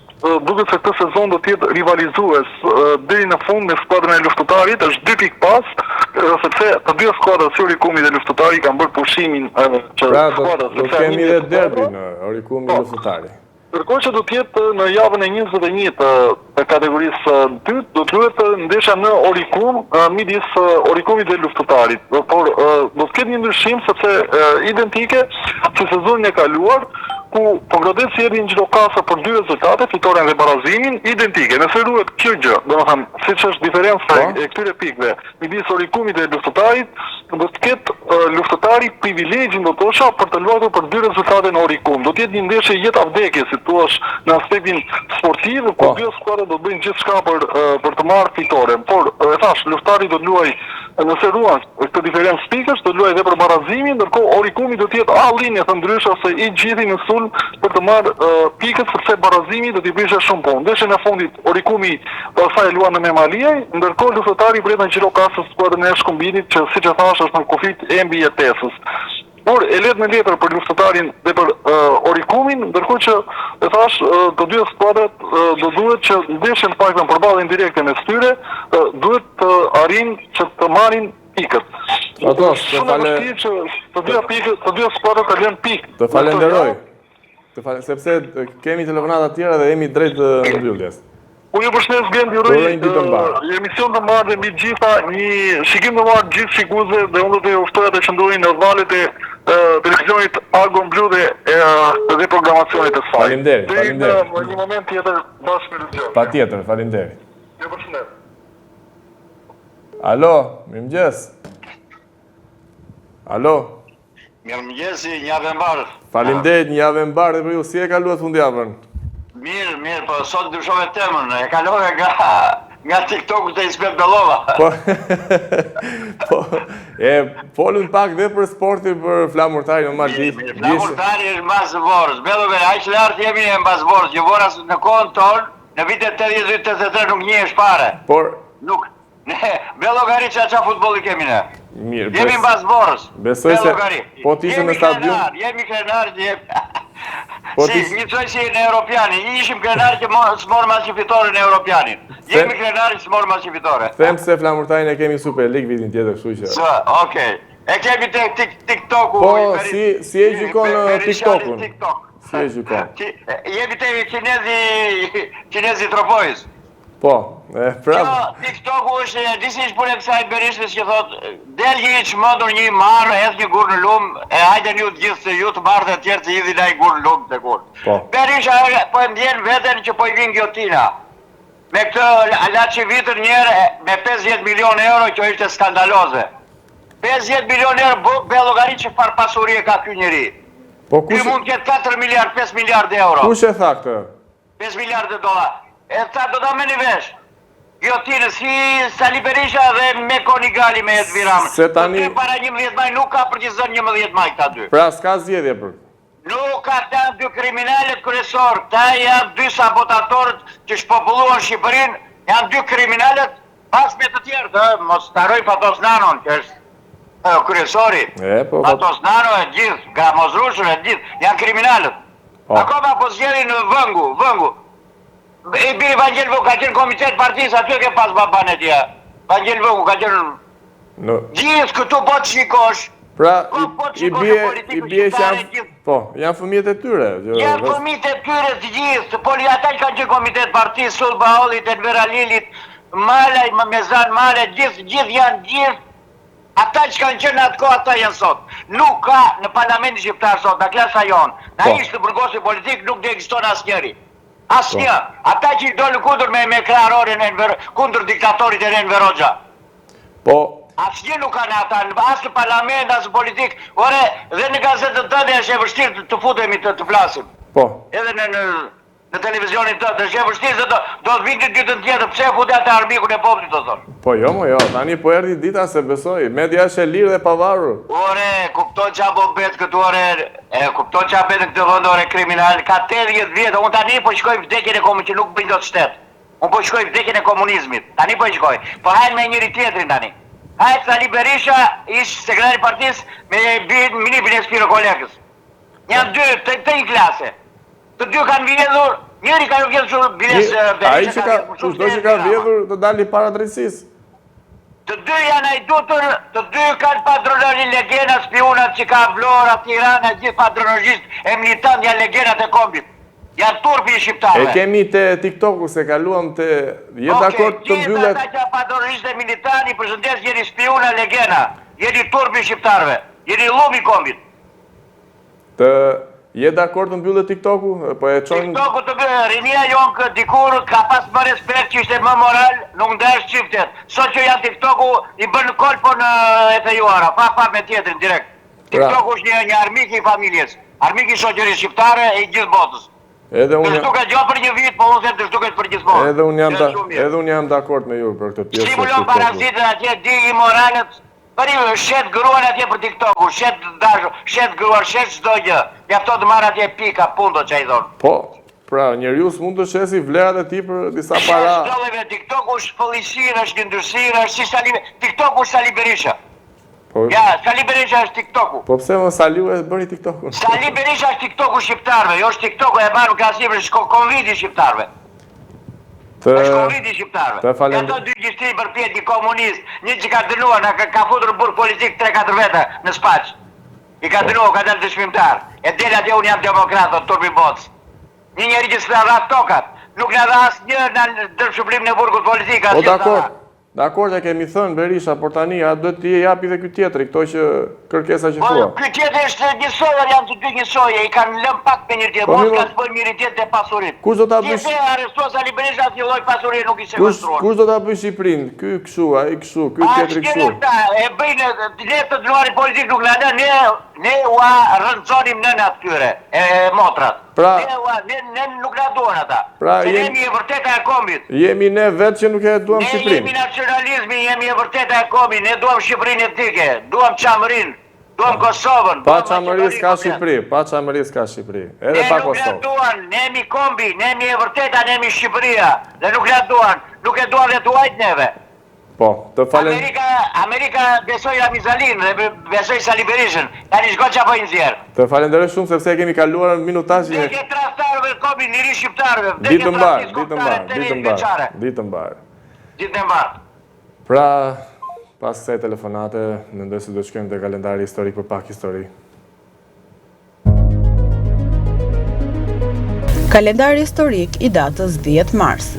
duket se këtë sezon do të jetë rivalizues deri në fund me skuadrën e Luftëtarit, është 2 pikë pas, sepse të dy skuadrat, si Orikumi dhe Luftëtari, kanë bërë pushimin që skuadrat. Do kemi edhe derbi në Orikumi dhe Luftëtari. Ndërkohë që do të jetë në javën e 21 të kategorisë dytë, do të luhet ndeshja në Oricum midis Oricumit dhe Luftëtarit. Por do të ketë një ndryshim sepse identike si sezonin e kaluar, ku po godet si erdhi një gjirokasa për dy rezultate, fitoren dhe barazimin, identike. Nëse ruhet kjo gjë, domethënë, siç është diferenca e këtyre pikëve midis Oricumit dhe Luftëtarit, do të ketë Luftëtari privilegji do thosha për të luajtur për dy rezultate në Oricum. Do të jetë një ndeshje jetë vdekje, si thua, në aspektin sportiv, ku dy skuadrat do të bëjnë gjithçka për të marrë fitoren. Por e thash, Luftari do të luajë, nëse ruan këtë diferencë pikësh, do të luajë edhe për barazimin, ndërkohë Oricumi do të jetë linje të ndryshe ose i gjithi në sulm për të marrë pikët, sepse barazimi do t'i bëshë shumë punë. Ndeshjen e fundit Oricumi pastaj luan në Memaliaj, ndërkohë Luftëtari pret në gjirokasës skuadrën e Shkumbinit, që siç e thash është në kufit e mbijetesës. Por e let me letër për Luftëtarin dhe për Oricumin, ndërkohë që e thash të dy skuadrat do duhet që ndeshjen paktën përballjen direkte me tyre, duhet të arrijnë që të marrin pikët. Ato, të dy skuadrat të lënë pikë. Të falenderoj. Sepse kemi telefonata tjera dhe jemi drejt mbylljes. Unë ju përshëndes Gendi, uroj emision të marrë dhe mbi gjitha një shikim të marrë gjithë shikuesve dhe unë do të uftoja të qëndrojnë në valët e televizionit Argon Blu dhe programacionit të saj. Faleminderit. Në një moment tjetër bashkë me Lugjo. Patjetër, faleminderit. Ju përshëndes. Alo, mirëmëngjes. Alo. Mirëmëngjesi, një javë mbar. Faleminderit, një javë mbar dhe për ju, si e kaluat fundjavën? Mirë, po sot dyshove temën, e kalove nga TikTok-u të Ismet Bellova. Po, folën pak dhe për sportin, për flamurtari në Maldiv. Flamurtari është mbas Vorës. Bellove, aq lart jemi e mbas Vorës, që Voras në kohën tonë, në vitet 80-83 nuk njihesh fare. Por nuk. Ne, Bellogari qa futbolli kemi ne. Mirë. Jemi mbas Vorës. Besoj se po t'ishim në stadium. Jemi krenar, si, njësoj si në Europiani, ishim krenari që s'morë mas që fitore në Europianin. Jemi krenari që s'morë mas që fitore. Them se flamurtarin e kemi Super League vitin tjetër, kështu që. Okej. E kemi TikTok-u. Po, si e gjykon TikTok-un? Si e gjykon? Jemi te Qinezi Tropojës. Po, prapë. TikTok-u është, disi ishë punë e kësaj Berishës që thotë, del një që mëndur një marë, eth një gurë në lumë, e hajde një të gjithë se ju të marë dhe tjerë të idhi na i gurë në lumë të gurë. Berisha po e ndjenë veten që po i vinë gjotina. Me këtë laçi vitër njerë, me 50 milion euro, që ishte skandaloze. 50 milion euro, Bellogari që farë pasuri e ka kjo njeri. Ky mund këtë 4 miliard, 5 miliard euro. Kush e tha këtë? 5 miliard $. E ta do da me një vesh. Gjotinë, si Sali Berisha dhe me Konigali me Ed Viram. Se tani... Para 11 maj nuk ka për që zënë 11 maj këta dy. Pra s'ka zgjedhje për. Nuk ka ta dy kriminalet kryesor. Ta janë dy sabotatorët që shpopulluan Shqipërinë. Janë dy kriminalet pas me të tjerë. Mos staroj Fatos Nanon, që është kryesori. Fatos Nano e gjithë, Gramozrushën e gjithë. Janë kriminalet. Akoma po zgjedhin në vëngu. E biri Vangel Vëngu ka qenë komitet partijës, aty e ke pas baban e tja. Vangel Vëngu ka qenë... Gjithë këtu po të shikosh. Pra, i bje që janë... Po, janë fëmijët e tyre. Janë fëmijët e tyre të gjithë. Ata që kanë qenë komitet partijës, Sulba Hollit, Enver Alilit, Malaj, Mezan Malaj, gjithë janë gjithë. Ata që kanë qenë atë kohë, ata janë sot. Nuk ka në parlamentin shqiptar sot, në klasa jonë. Na ishtë të burgosi politik, nuk dhe ekziston asnjëri. Asnjë, ata që i dole kundur me krarore kundur diktatorit e Enver Hoxha. Po. Asnjë nuk kanë ata, asë në parlament, asë në politik. Ore, dhe në gazetët të dhe është e vështirë të futemi të flasim. Po. Edhe në televizionit të është e vështirë se do të vinë një dytën tjetër, pse fute atë arbikun e poplit të thonë. Po jo, tani po erdi dita se besoj, media është e lirë dhe pavarur. Ore, kupton që apo bet këtu ore, kupton që apo bet në këtë vënd ore kriminal, ka 80 vjetë, unë tani po shkoj vdekjen e komunizmit, që nuk bëjnë do të shtetë. Unë po shkoj vdekjen e komunizmit, tani po shkoj, po hajnë me njëri tjetrin tani. Hajtë Sali Berisha, ishë sekretari partisë, me mini Bilespiro kolegës. Janë dy, të një klase. Të dy kanë vjedhur, njëri ka vjedhur Biles Berisha. A i që ka vjedhur të dali para drejtësisë? Të dy janë ajdutur, të dy kanë padronërin legenat, spionat që ka Vlora, Tirana, gjithë padronërisht e militant janë legenat e kombit. Janë turpi i shqiptarëve. E kemi te TikToku se kaluam te... Je dakord të mbyllet... Ata që padorisht e militari, përshëndes, jeni spiuna legena. Jeni turpi i shqiptarëve. Jeni lumi kombit. Je dakord të mbyllet TikToku? TikToku të mbyllet, rinia jonë këtë dikur ka pas më respekt që ishte më moral, nuk ndesh qiftet. Sot që janë TikToku, i bënë kolpo në e thejuara, pa me tjetrin direkt. TikToku është një armik i familjes, armik i shoqërisë shqiptare e i gjithë botës. Të shtuket gjo për një vit, po unë se të shtuket për gjithmonë. Edhe unë jam dakord me ju për këtë pjesë. Stimulon parazitën atje, digi moralet, për ju shet gruan atje për TikToku, shet dashu, shet gruan, shet çdo gjë. Mjafto të marrë atje pika, punto që i thonë. Po, pra njeriu s'mund të shesi vlerat e tij për disa para. TikToku është policinë, është industria, është si Sali, TikToku është Sali Berisha. Ja, Sali Berisha është TikToku. Po pse më Saliu e bëri TikToku? Sali Berisha është TikToku shqiptarëve, jo është TikToku e marrë në krahasim është konvidi shqiptarëve. Është konvidi shqiptarëve. Ato dy gjishti për pjetë një komunist, një që ka dënuar, ka futur burg politik 3-4 vete në Spaq. I ka dënuar, ka dalë dëshmimtar. E del atje unë jam demokrat, turpi botës. Një njeri që s'na rrat tokat, nuk na dha asnjë në dërmshpërim në burgut politik. Po dakord e kemi thënë Berisha, por tani a duhet t'i japi dhe ky tjetri, këto që kërkesa që thua. Ky tjetri është njësoj, janë të dy njësoj, i kanë lënë pak me njëri tjetër, mos kanë bërë njëri tjetër te pasurit. Kush do ta bësh? Ti arrestuar Sali Berisha aty lloj pasurie nuk i sekvestruar. Kush do ta bëj Shqipërinë? Ky kështu, ai kështu, ky tjetri kështu. E bëjnë direkt të dënuari politik nuk na lën, ne ua rrënconim nëna atyre, motrat. Ne nuk na duan ata. Se jemi e vërteta e kombit. Jemi ne vetë që nuk e duam Shqipërinë. Ne jemi nacionalizmi, jemi e vërteta e kombit, ne duam Shqipërinë etike, duam qamërinë, duam Kosovën. Pa qamëri s'ka Shqipëri, pa qamëri s'ka Shqipëri, edhe pa Kosovë. Ne nuk na duan, ne jemi kombi, ne jemi e vërteta, ne jemi Shqipëria, dhe nuk na duan, nuk e duan dhe tuajt neve. Po, të falen... Amerika besoj Ramizalin dhe besoj Sali Berishën, janë shko që apojnë zjerë. Të falenderoj shumë sepse kemi kaluar në minutazhin. Dhe ke trastarëve kobi, njëri shqiptarëve. Ditë mbarë. Ditë mbarë. Pra, pas kësaj telefonate, mendoj se do të shkojmë te kalendari historik për pak histori. Kalendari historik i datës 10 mars.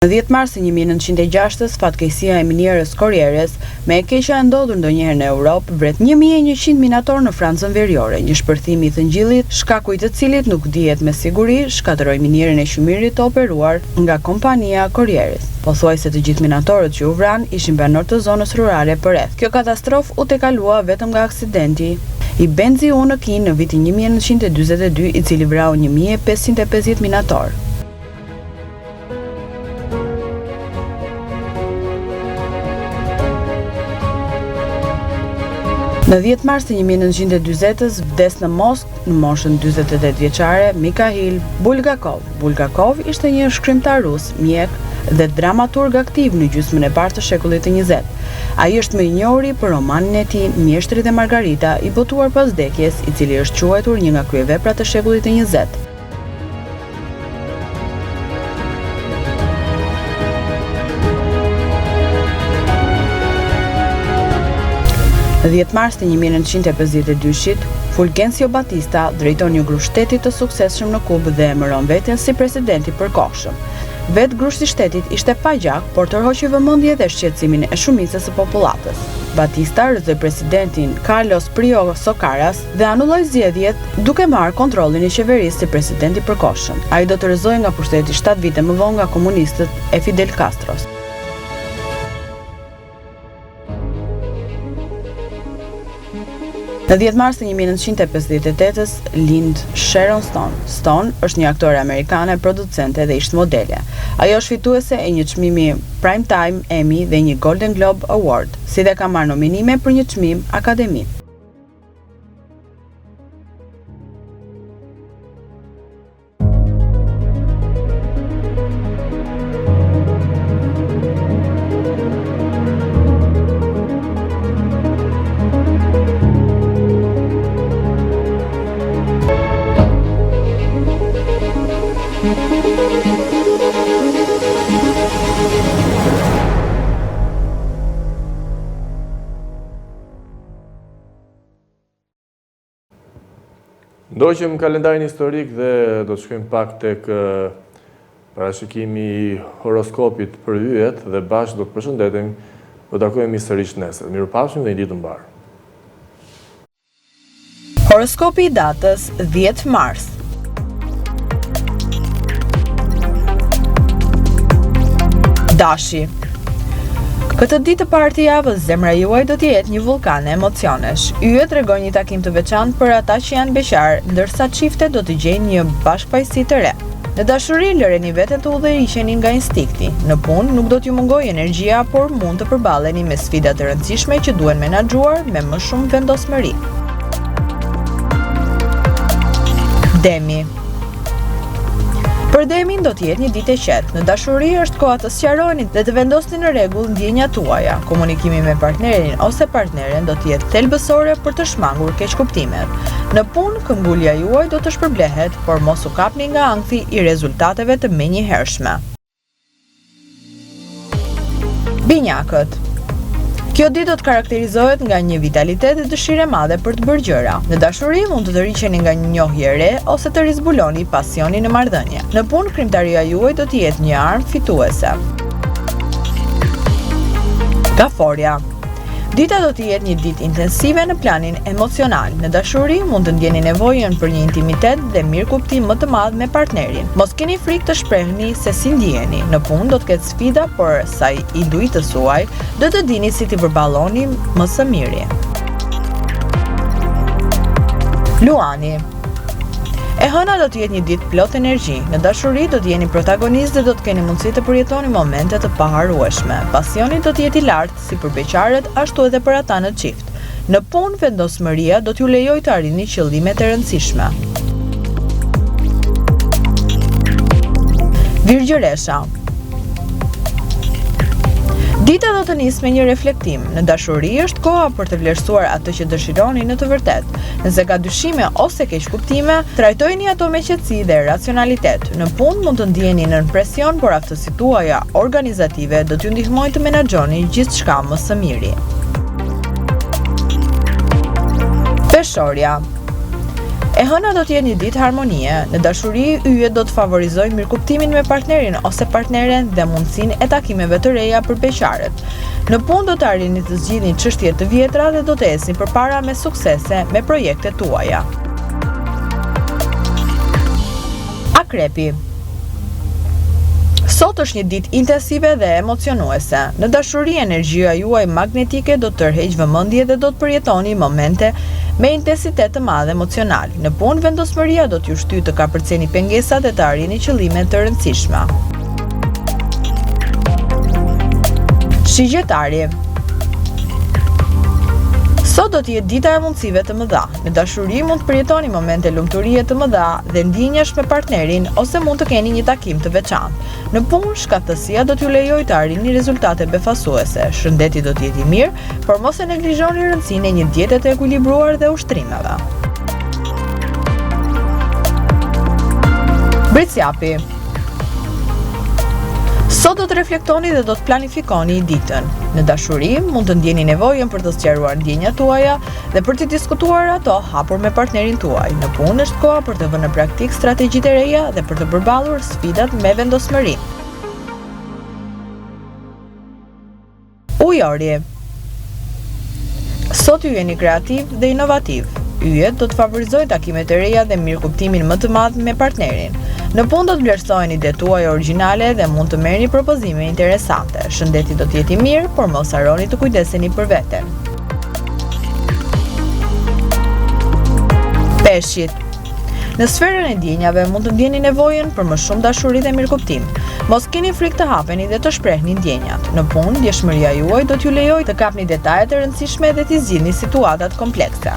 Në 10 mars 1906, fatkeqësia e minierës Korrieres, me e keqja e ndodhur ndonjëherë në Europë, vret 1100 minator në Francën Veriore, një shpërthim i thëngjillit, shkaku i të cilit nuk dihet me siguri, shkatërroi minierën e Shumirit të operuar nga kompania Korrieres. Pothuajse të gjithë minatorët që u vran ishin banor të zonës rurale përreth. Kjo katastrofë u tekalua vetëm nga aksidenti i Benzi U në Kinë në vitin 1942, i cili vrau 1550 minator. Në 10 mars të 1940-s vdes në Moskë në moshën 48 vjeçare Mikhail Bulgakov. Bulgakov ishte një shkrimtar rus, mjek dhe dramaturg aktiv në gjysmën e parë të shekullit të 20. Ai është më i njohur për romanin e tij Mjeshtri dhe Margarita, i botuar pas vdekjes, i cili është quajtur një nga kryeveprat të shekullit të 20. Në 10 mars të 1952-shit, Fulgencio Batista drejton një grup shteti të suksesshëm në Kubë dhe emëron veten si presidenti përkohshëm. Vetë grushti shtetit ishte pa gjak, por tërhoqi vëmendje dhe shqetësimin e shumicës së popullatës. Batista rrëzoi presidentin Carlos Prio Socaras dhe anulloi zgjedhjet duke marrë kontrollin e qeverisë si presidenti përkohshëm. Ai do të rrëzohej nga pushteti 7 vite më vonë nga komunistët e Fidel Castros. Në 10 mars të 1958-s lind Sharon Stone. Stone është një aktore amerikane, producente dhe ish modele. Ajo është fituese e një çmimi Primetime Emmy dhe një Golden Globe Award, si dhe ka marrë nominime për një çmim Akademi. Ndoqëm kalendarin historik dhe do të shkojmë pak tek parashikimi i horoskopit për yjet dhe bashkë do të përshëndetem, do të takojmë sërish nesër. Mirupafshim dhe një ditë të mbarë. Horoskopi i datës 10 mars. Dashi. Këtë ditë të parë të javës, zemra juaj do të jetë një vulkan e emocionesh. Yjet tregojnë një takim të veçantë për ata që janë beqar, ndërsa çiftet do të gjejnë një bashkëpajisje të re. Në dashuri, lëreni veten të udhëhiqeni nga instinkti. Në punë nuk do t'ju mungojë energjia, por mund të përballeni me sfida të rëndësishme që duhen menaxhuar me më shumë vendosmëri. Demi. Për Demin do të jetë një ditë e qetë. Në dashuri është koha të sqaroni dhe të vendosni në rregull ndjenjat tuaja. Komunikimi me partnerin ose partneren do të jetë thelbësore për të shmangur keqkuptimet. Në punë, këmbgulja juaj do të shpërblehet, por mos u kapni nga ankthi i rezultateve të menjëhershme. Binjakët. Kjo ditë do të karakterizohet nga një vitalitet dhe dëshirë e madhe për të bërë gjëra. Në dashuri mund të tërhiqeni nga një njohje e re ose të rizbuloni pasionin në marrëdhënie. Në punë, krimtaria juaj do të jetë një armë fituese. Gaforja. Dita do të jetë një ditë intensive në planin emocional. Në dashuri mund të ndjeni nevojën për një intimitet dhe mirëkuptim më të madh me partnerin. Mos keni frikë të shprehni se si ndjeheni. Në punë do të ketë sfida, por sa i intuitës suaj, do të dini si t'i përballoni më së miri. Luani. E hëna do të jetë një ditë plot energji. Në dashuri do të jeni protagonist dhe do të keni mundësi të përjetoni momente të paharrueshme. Pasioni do të jetë i lartë si për beqarët, ashtu edhe për ata në çift. Në punë, vendosmëria do t'ju lejojë të arrini qëllimet e rëndësishme. Virgjëresha. Dita do të nisë me një reflektim. Në dashuri është koha për të vlerësuar atë që dëshironi në të vërtetë. Nëse ka dyshime ose keqkuptime, trajtojeni ato me qetësi dhe racionalitet. Në punë mund të ndjeni nën presion, por aftësitë tuaja organizative do t'ju ndihmojnë të menaxhoni gjithçka më së miri. Peshorja. E hëna do të jetë një ditë harmonie. Në dashuri, yjet do të favorizojnë mirëkuptimin me partnerin ose partneren dhe mundësinë e takimeve të reja për beqarët. Në punë do të arrini të zgjidhni çështje të vjetra dhe do të ecni përpara me suksese me projektet tuaja. Akrepi. Sot është një ditë intensive dhe emocionuese. Në dashuri, energjia juaj magnetike do të tërheqë vëmendje dhe do të përjetoni momente me intensitet të madh emocional. Në punë, vendosmëria do t'ju shtyjë të kapërceni pengesat dhe të arrini qëllime të rëndësishme. Shigjetari. Sot do të jetë dita e mundësive të mëdha. Në dashuri mund të përjetoni momente lumturie të mëdha dhe ndjenjash me partnerin ose mund të keni një takim të veçantë. Në punë, shkaktësia do t'ju lejojë të arrini rezultate befasuese. Shëndeti do të jetë i mirë, por mos e neglizhoni rëndësinë e një diete të ekuilibruar dhe ushtrimeve. Britsjapi. Sot do të reflektoni dhe do të planifikoni ditën. Në dashuri, mund të ndjeni nevojën për të sqaruar ndjenjat tuaja dhe për të diskutuar ato hapur me partnerin tuaj. Në punë është koha për të vënë në praktik strategjitë e reja dhe për të përballur sfidat me vendosmëri. Ujori. Sot ju jeni kreativ dhe inovativ. Yjet do të favorizojnë takimet e reja dhe mirëkuptimin më të madh me partnerin. Në punë do të vlerësojeni idetë tuaja origjinale dhe mund të merrni propozime interesante. Shëndeti do të jetë i mirë, por mos harroni të kujdeseni për veten. Peshqit. Në sferën e ndjenjave mund të ndjeni nevojën për më shumë dashuri dhe mirëkuptim. Mos keni frikë të hapeni dhe të shprehni ndjenjat. Në punë, ndjeshmëria juaj do t'ju lejojë të kapni detajet e rëndësishme dhe t'i zgjidhni situatat komplekse.